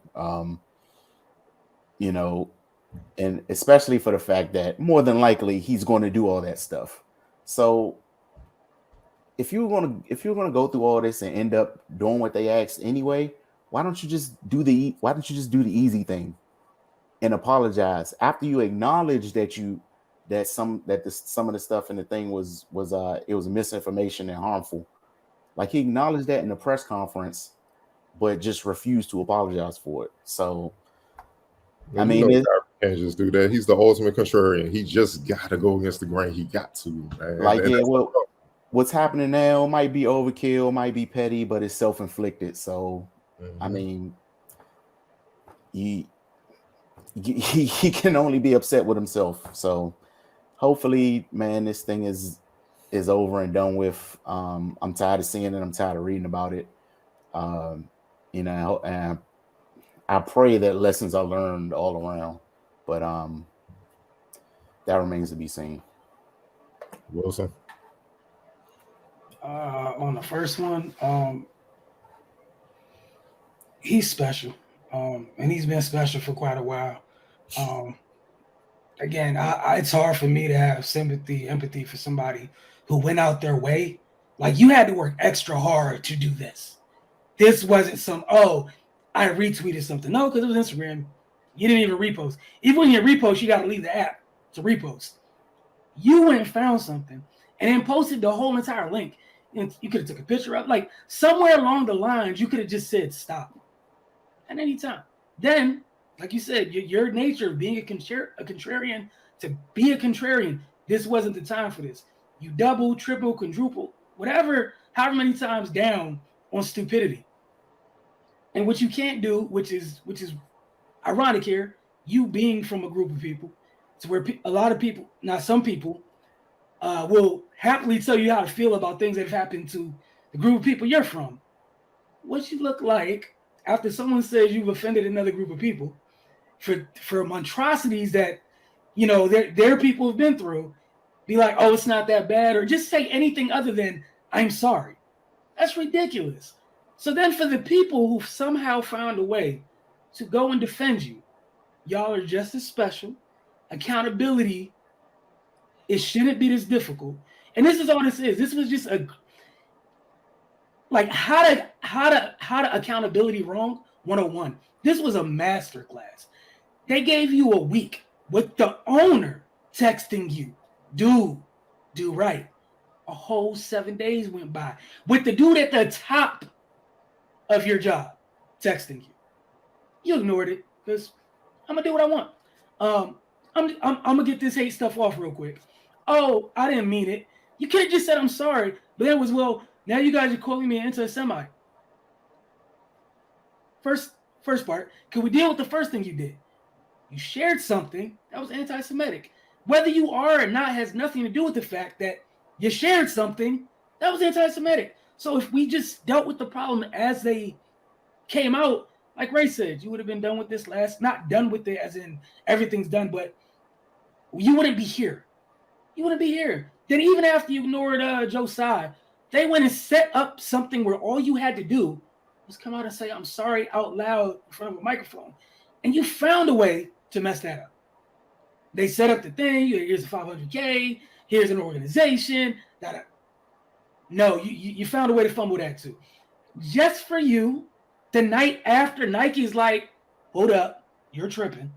And especially for the fact that more than likely he's going to do all that stuff. So if you're gonna go through all this and end up doing what they asked anyway, why don't you just do the easy thing and apologize after you acknowledge that some of the stuff in the thing was misinformation and harmful. Like, he acknowledged that in the press conference, but just refused to apologize for it. So, I mean, Garvin can't just do that. He's the ultimate contrarian. He just got to go against the grain. He got to, man. Like, what's happening now might be overkill, might be petty, but it's self-inflicted. So, I mean, he can only be upset with himself. So, hopefully, man, this thing is over and done with. I'm tired of seeing it. I'm tired of reading about it. And I pray that lessons are learned all around, but that remains to be seen. Wilson. On the first one, he's special, and he's been special for quite a while. Again, it's hard for me to have empathy for somebody who went out their way. Like, you had to work extra hard to do this. This wasn't I retweeted something. No, because it was Instagram. You didn't even repost. Even when you repost, you got to leave the app to repost. You went and found something and then posted the whole entire link. And you could have took a picture of, like, somewhere along the lines, you could have just said stop at any time. Then, like you said, your nature of being a contrarian, to be a contrarian, this wasn't the time for this. You double, triple, quadruple, whatever, however many times down on stupidity. And what you can't do, which is ironic here, you being from a group of people, to where a lot of people, now some people, will happily tell you how to feel about things that have happened to the group of people you're from. What you look like after someone says you've offended another group of people for monstrosities that, their people have been through, be like, oh, it's not that bad, or just say anything other than, I'm sorry. That's ridiculous. So then for the people who somehow found a way to go and defend you, y'all are just as special. Accountability, it shouldn't be this difficult. And this is all this is. This was just how to accountability wrong 101. This was a masterclass. They gave you a week with the owner texting you, do right. A whole 7 days went by with the dude at the top of your job texting you. You ignored it because I'm gonna do what I want. I'm gonna get this hate stuff off real quick. Oh, I didn't mean it. You could have just said I'm sorry, but that was now you guys are calling me into a semi. First part. Can we deal with the first thing you did? You shared something that was anti-Semitic. Whether you are or not has nothing to do with the fact that you shared something that was anti-Semitic. So if we just dealt with the problem as they came out, like Ray said, you would have been done with this not done with it as in everything's done, but you wouldn't be here. You wouldn't be here. Then even after you ignored Joe Tsai, they went and set up something where all you had to do was come out and say, I'm sorry out loud in front of a microphone. And you found a way to mess that up. They set up the thing. Here's a 500K. Here's an organization. No, you found a way to fumble that too. Just for you, the night after, Nike's like, hold up, you're tripping.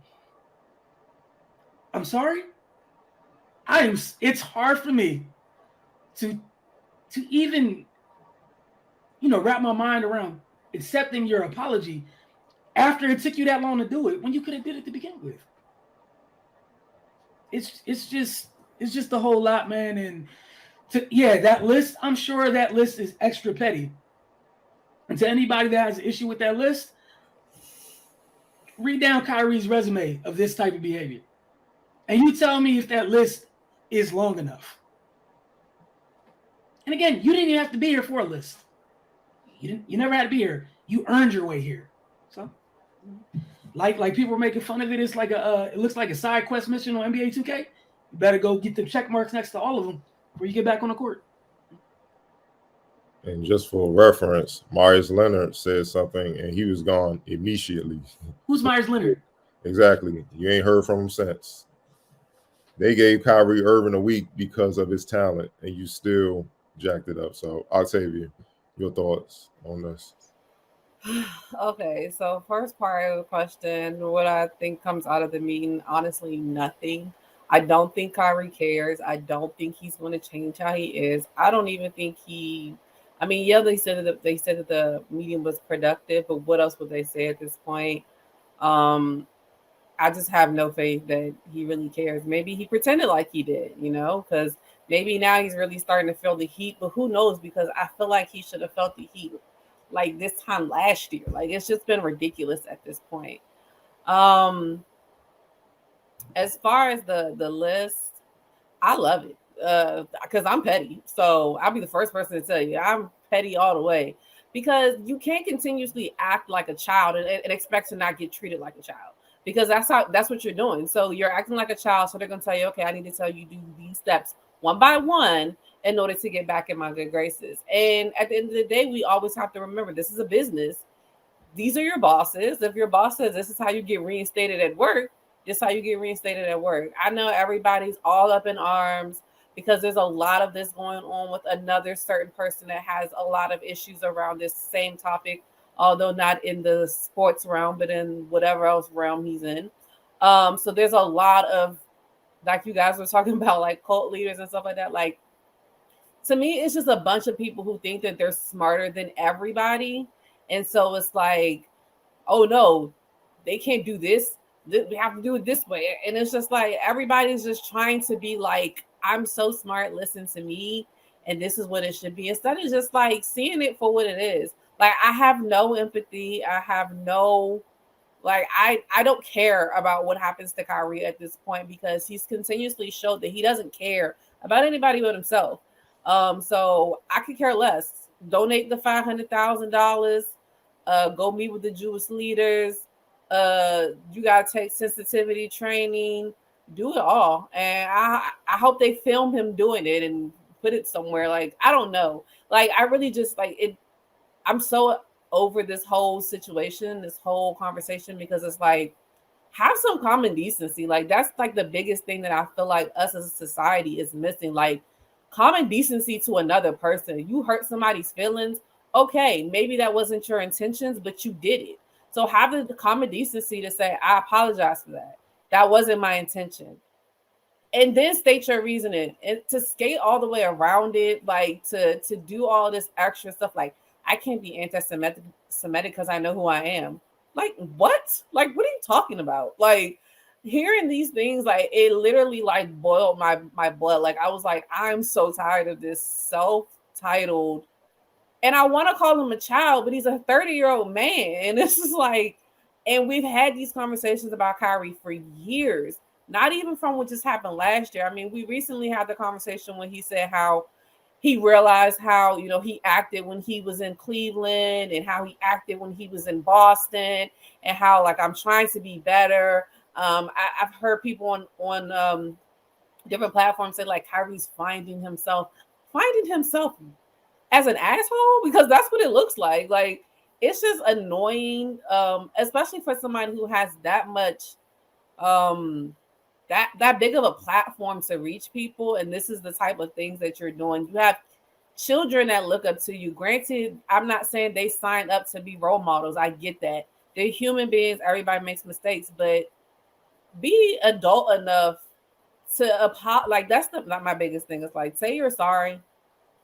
I'm sorry. It's hard for me to even, wrap my mind around accepting your apology after it took you that long to do it when you could have did it to begin with. It's just a whole lot, man. And that list, I'm sure that list is extra petty. And to anybody that has an issue with that list, read down Kyrie's resume of this type of behavior. And you tell me if that list is long enough. And again, you didn't even have to be here for a list. You never had to be here. You earned your way here. So, like people were making fun of it. It's like it looks like a side quest mission on NBA 2K. You better go get the check marks next to all of them before you get back on the court. And just for reference, Myers Leonard said something, and he was gone immediately. Who's Myers Leonard? Exactly. You ain't heard from him since. They gave Kyrie Irving a week because of his talent, and you still jacked it up. So, Octavia, your thoughts on this? Okay, so first part of the question, what I think comes out of the meeting, honestly, nothing. I don't think Kyrie cares. I don't think he's going to change how he is. I don't even think they said that the meeting was productive, but what else would they say at this point? I just have no faith that he really cares. Maybe he pretended like he did, because maybe now he's really starting to feel the heat, but who knows? Because I feel like he should have felt the heat like this time last year. Like, it's just been ridiculous at this point. As far as the list, I love it because I'm petty. So I'll be the first person to tell you I'm petty all the way, because you can't continuously act like a child and expect to not get treated like a child, because that's what you're doing. So you're acting like a child. So they're going to tell you, okay, I need to tell you do these steps one by one in order to get back in my good graces. And at the end of the day, we always have to remember this is a business. These are your bosses. If your boss says this is how you get reinstated at work, this is how you get reinstated at work. I know everybody's all up in arms because there's a lot of this going on with another certain person that has a lot of issues around this same topic, although not in the sports realm, but in whatever else realm he's in. So there's a lot of, like you guys were talking about, like cult leaders and stuff like that. Like, to me, it's just a bunch of people who think that they're smarter than everybody. And so it's like, oh no, they can't do this. We have to do it this way. And it's just like, everybody's just trying to be like, I'm so smart, listen to me, and this is what it should be, instead of just like seeing it for what it is. Like, I have no empathy. I have no, I don't care about what happens to Kyrie at this point, because he's continuously showed that he doesn't care about anybody but himself. So I could care less. Donate the $500,000. Go meet with the Jewish leaders. You gotta take sensitivity training. Do it all, and I hope they film him doing it and put it somewhere. Like, I don't know. Like, I really just like it. I'm so over this whole situation, this whole conversation, because it's like, have some common decency. Like, that's like the biggest thing that I feel like us as a society is missing. Like, common decency to another person. You hurt somebody's feelings. Okay, maybe that wasn't your intentions, but you did it. So have the common decency to say, I apologize for that. That wasn't my intention. And then state your reasoning. And to skate all the way around it, like to do all this extra stuff, like, I can't be anti-Semitic because I know who I am. Like, what? Like, what are you talking about? Like, hearing these things, like, it literally, like, boiled my blood. Like, I was like, I'm so tired of this self-titled, and I want to call him a child, but he's a 30-year-old man. And this is like, and we've had these conversations about Kyrie for years, not even from what just happened last year. I mean, we recently had the conversation when he said how he realized how, you know, he acted when he was in Cleveland and how he acted when he was in Boston, and how, like, I'm trying to be better. I've heard people on different platforms say, like, Kyrie's finding himself as an asshole, because that's what it looks like. Like, it's just annoying, especially for somebody who has that much that big of a platform to reach people, and this is the type of things that you're doing. You have children that look up to you. Granted, I'm not saying they sign up to be role models. I get that. They're human beings, everybody makes mistakes, but be adult enough to like, that's not my biggest thing. It's like, say you're sorry.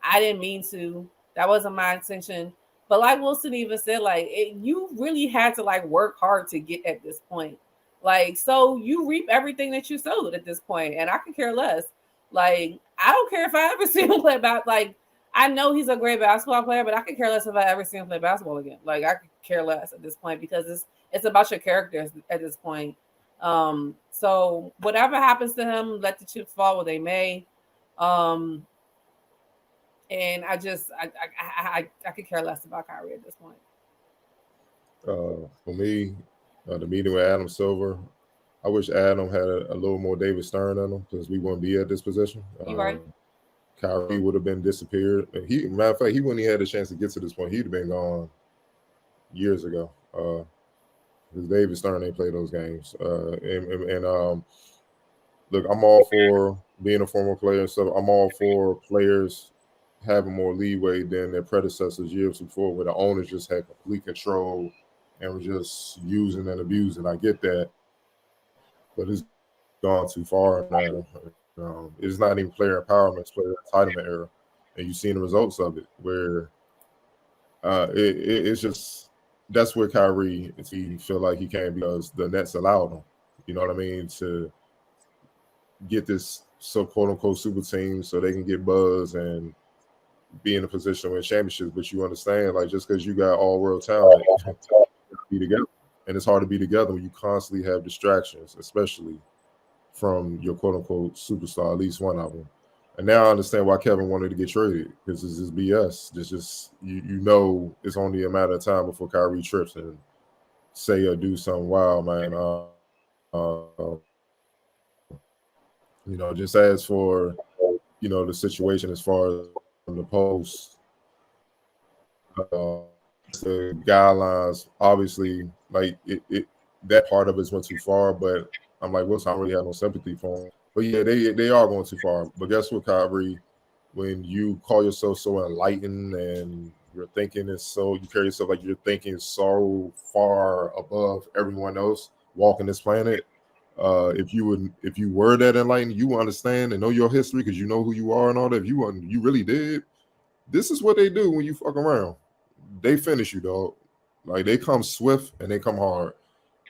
I didn't mean to. That wasn't my intention. But like Wilson even said, like, you really had to, like, work hard to get at this point. Like, so you reap everything that you sowed at this point, and I could care less. Like, I don't care if I ever see him play about. Like, I know he's a great basketball player, but I could care less if I ever see him play basketball again. Like, I could care less at this point, because it's about your characters at this point. So whatever happens to him, let the chips fall where they may. And I could care less about Kyrie at this point. For me, the meeting with Adam Silver, I wish Adam had a little more David Stern in him, because we wouldn't be at this position. You right. Kyrie would have been disappeared. And matter of fact, he wouldn't have had a chance to get to this point. He'd have been gone years ago. Because David Stern ain't play those games. Look, I'm all for being a former player and stuff. I'm all for players having more leeway than their predecessors years before, where the owners just had complete control and were just using and abusing. I get that, but it's gone too far now. It's not even player empowerment; it's player entitlement era, and you've seen the results of it. Where it's just, that's where Kyrie, he feel like he can, because the Nets allowed him. You know what I mean, to get this quote unquote super team so they can get buzz and be in a position to win championships. But you understand, like, just because you got all world talent, be together, and it's hard to be together when you constantly have distractions, especially from your quote unquote superstar, at least one of them. And now I understand why Kevin wanted to get traded, because this is BS. This just you know it's only a matter of time before Kyrie trips and say or do something wild, man. You know, just as for, you know, the situation as far as the post, the guidelines, obviously, like it that part of it went too far, but I'm like, Wilson, I don't really have no sympathy for him. But yeah, they are going too far. But guess what, Kyrie? When you call yourself so enlightened and your thinking is so, you carry yourself like you're thinking so far above everyone else walking this planet. If you were that enlightened, you understand and know your history, because you know who you are and all that. If you really did, this is what they do when you fuck around. They finish you, dog. Like, they come swift and they come hard,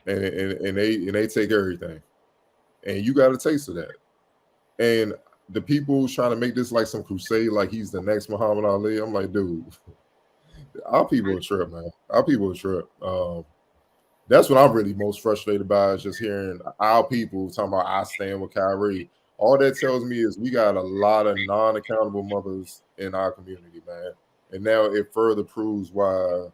and they take everything. And you got a taste of that. And the people trying to make this like some crusade, like he's the next Muhammad Ali. I'm like, dude, our people are trip, man. Our people are trip. That's what I'm really most frustrated by, is just hearing our people talking about I stand with Kyrie. All that tells me is we got a lot of non-accountable mothers in our community, man. And now it further proves why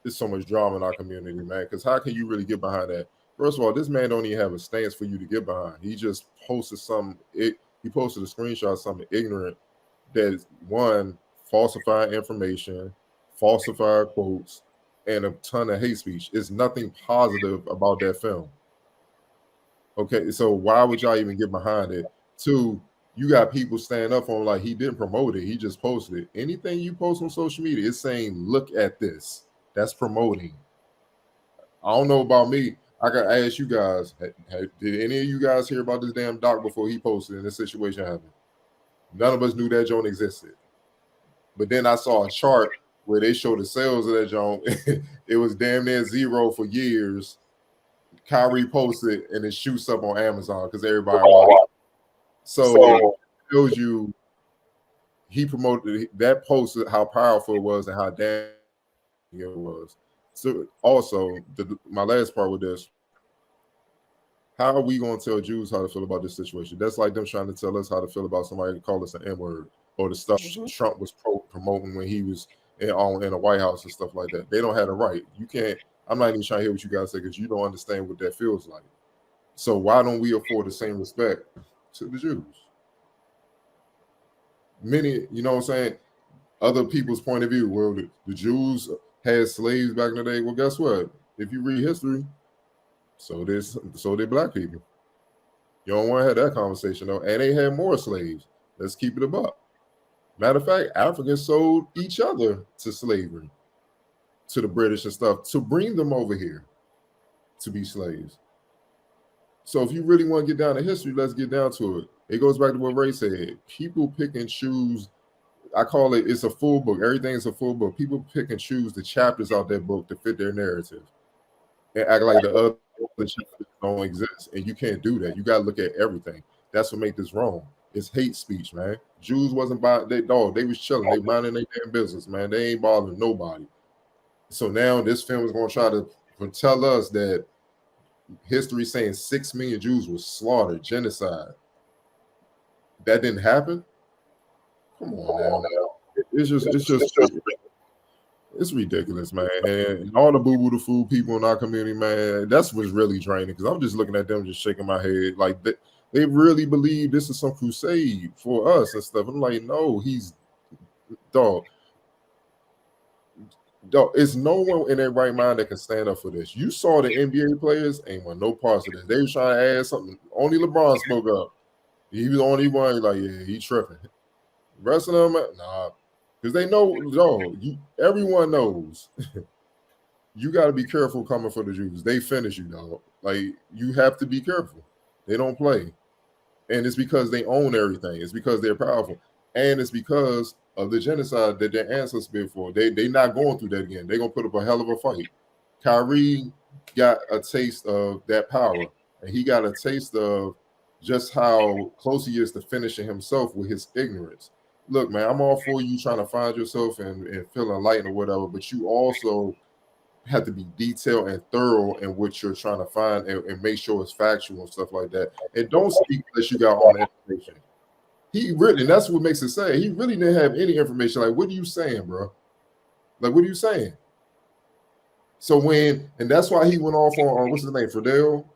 there's so much drama in our community, man. Because how can you really get behind that? First of all, this man don't even have a stance for you to get behind. He just posted he posted a screenshot of something ignorant that is, one, falsifying information, falsified quotes, and a ton of hate speech. It's nothing positive about that film. Okay, so why would y'all even get behind it? Two, you got people standing up on, like, he didn't promote it, he just posted it. Anything you post on social media, it's saying, look at this. That's promoting. I don't know about me. I gotta ask you guys, did any of you guys hear about this damn doc before he posted and this situation happened? None of us knew that joint existed. But then I saw a chart where they show the sales of that joint. It was damn near zero for years. Kyrie posted and it shoots up on Amazon because everybody wants it. So it shows you he promoted that post, how powerful it was and how damn it was. So also, my last part with this, how are we going to tell Jews how to feel about this situation? That's like them trying to tell us how to feel about somebody who call us an N-word or the stuff Trump was promoting when he was in the White House and stuff like that. They don't have the right. You can't. I'm not even trying to hear what you guys say because you don't understand what that feels like. So why don't we afford the same respect to the Jews? Many, you know what I'm saying, other people's point of view, well, the Jews had slaves back in the day. Well, guess what? If you read history, so did black people. You don't want to have that conversation, though. And they had more slaves. Let's keep it a buck. Matter of fact, Africans sold each other to slavery, to the British and stuff, to bring them over here to be slaves. So if you really want to get down to history, let's get down to it. It goes back to what Ray said. People pick and choose. I call it's a full book. Everything is a full book. People pick and choose the chapters out that book to fit their narrative and act like the other chapters don't exist. And you can't do that. You got to look at everything. That's what makes this wrong. It's hate speech, man. Jews wasn't buying they was chilling. They minding their damn business, man. They ain't bothering nobody. So now this film is going to try to tell us that history saying 6 million Jews were slaughtered, genocide. That didn't happen. Come on now. It's ridiculous, man. And all the boo-boo the food people in our community, man, that's what's really draining. Because I'm just looking at them, just shaking my head, like they really believe this is some crusade for us and stuff. I'm like, no, dog. It's no one in their right mind that can stand up for this. You saw the NBA players ain't want no parts of this. They was trying to add something. Only LeBron spoke up. He was the only one like, yeah, he tripping. The rest of them, nah, because they know, everyone knows. You got to be careful coming for the Jews. They finish you, dog. Like, you have to be careful. They don't play. And it's because they own everything. It's because they're powerful. And it's because of the genocide that their ancestors been for. They not going through that again. They're going to put up a hell of a fight. Kyrie got a taste of that power. And he got a taste of just how close he is to finishing himself with his ignorance. Look, man, I'm all for you trying to find yourself and feel enlightened or whatever, but you also have to be detailed and thorough in what you're trying to find and make sure it's factual and stuff like that. And don't speak unless you got all the information. He really, and that's what makes it sad. He really didn't have any information. Like, what are you saying, bro? Like, what are you saying? So and that's why he went off on what's his name, Friedel,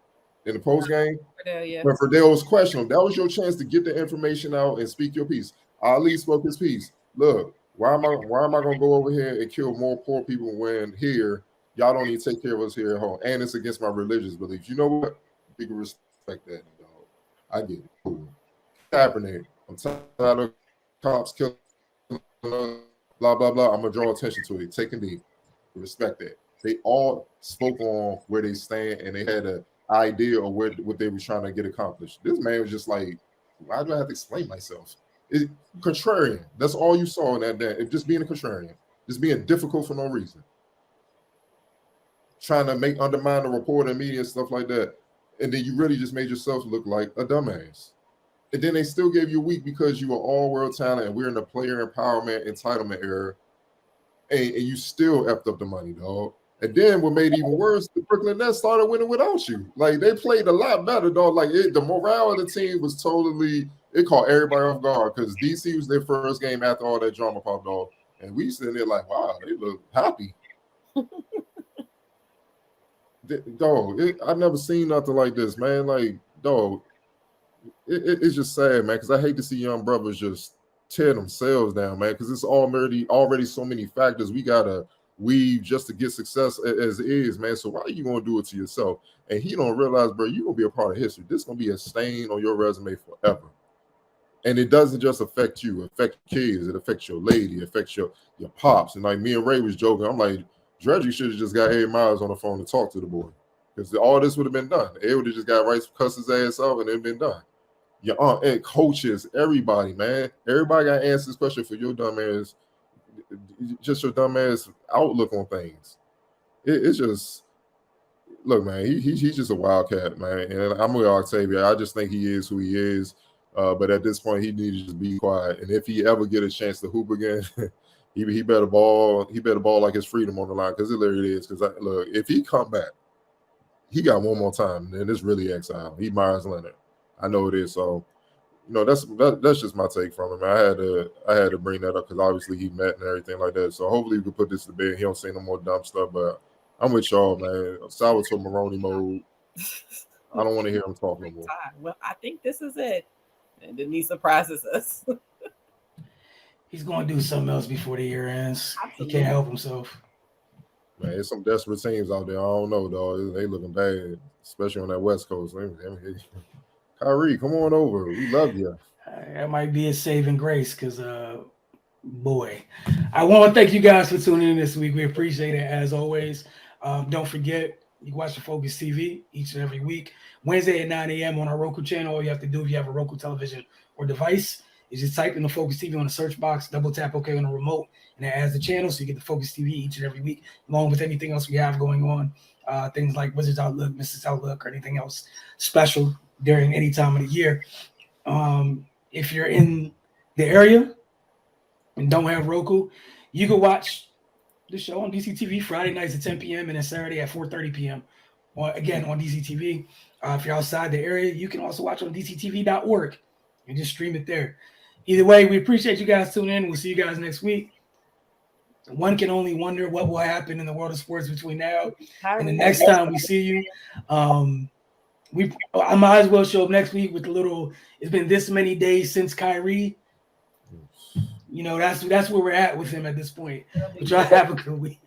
in the post game. Yeah. When Friedel was questioning, that was your chance to get the information out and speak your piece. Ali spoke his piece. Look, why am I gonna go over here and kill more poor people when here y'all don't even take care of us here at home? And it's against my religious beliefs. You know what? You can respect that, dog. I get it. Cool. Happening. I'm tired of cops killing, blah blah blah. I'm gonna draw attention to it. Take a knee. Respect that. They all spoke on where they stand and they had an idea of what they were trying to get accomplished. This man was just like, why do I have to explain myself? It's contrarian. That's all you saw in that day. It's just being a contrarian, just being difficult for no reason, trying to undermine the reporter and media and stuff like that. And then you really just made yourself look like a dumbass. And then they still gave you a week because you were all world talent and we're in the player empowerment entitlement era. And you still effed up the money, dog. And then what made it even worse, the Brooklyn Nets started winning without you. Like, they played a lot better, dog. Like, the morale of the team was totally, it caught everybody off guard because DC was their first game after all that drama popped off. And we sitting there like, wow, they look happy. Dog, I've never seen nothing like this, man. Like, dog, it's just sad, man, because I hate to see young brothers just tear themselves down, man, because it's already so many factors we got to weave just to get success as it is, man. So why are you going to do it to yourself? And he don't realize, bro, you're going to be a part of history. This is going to be a stain on your resume forever. And it doesn't just affect you. It affects kids. It affects your lady. It affects your pops. And like me and Ray was joking. I'm like, Dredge should have just got 8 miles on the phone to talk to the boy. Because all this would have been done. They would have just got right, cuss his ass out, and it been done. Your aunt and coaches, everybody, man. Everybody got to answer this question for your dumb ass just your dumbass outlook on things. It's just look, man. He's just a wildcat, man. And I'm with Octavia. I just think he is who he is. But at this point, he needs to just be quiet. And if he ever get a chance to hoop again, he better ball. He better ball like his freedom on the line because it literally is. Because look, if he come back, he got one more time, and it's really exile. He Myers Leonard. I know it is. So, that's just my take from him. I had to bring that up because obviously he met and everything like that. So hopefully we can put this to bed. He don't say no more dumb stuff. But I'm with y'all, man. Salvatore Maroney mode. I don't want to hear him talk no more. Well, I think this is it. And then he surprises us. He's going to do something else before the year ends. Absolutely. He can't help himself. Man, there's some desperate teams out there. I don't know, dog. They looking bad, especially on that West Coast. Kyrie, come on over. We love you. That might be a saving grace because, boy, I want to thank you guys for tuning in this week. We appreciate it as always. Don't forget, you can watch the Focus TV each and every week. Wednesday at 9 a.m. on our Roku channel. All you have to do if you have a Roku television or device is just type in the Focus TV on the search box, double tap OK on the remote, and it adds the channel so you get the Focus TV each and every week, along with anything else we have going on, things like Wizards Outlook, Mrs. Outlook, or anything else special during any time of the year. If you're in the area and don't have Roku, you can watch the show on DCTV Friday nights at 10 p.m. and then Saturday at 4:30 p.m. Again on DCTV. If you're outside the area, you can also watch on DCTV.org and just stream it there. Either way, we appreciate you guys tuning in. We'll see you guys next week. One can only wonder what will happen in the world of sports between now and the next time we see you. I might as well show up next week with a little. It's been this many days since Kyrie. That's where we're at with him at this point. But y'all have a good week.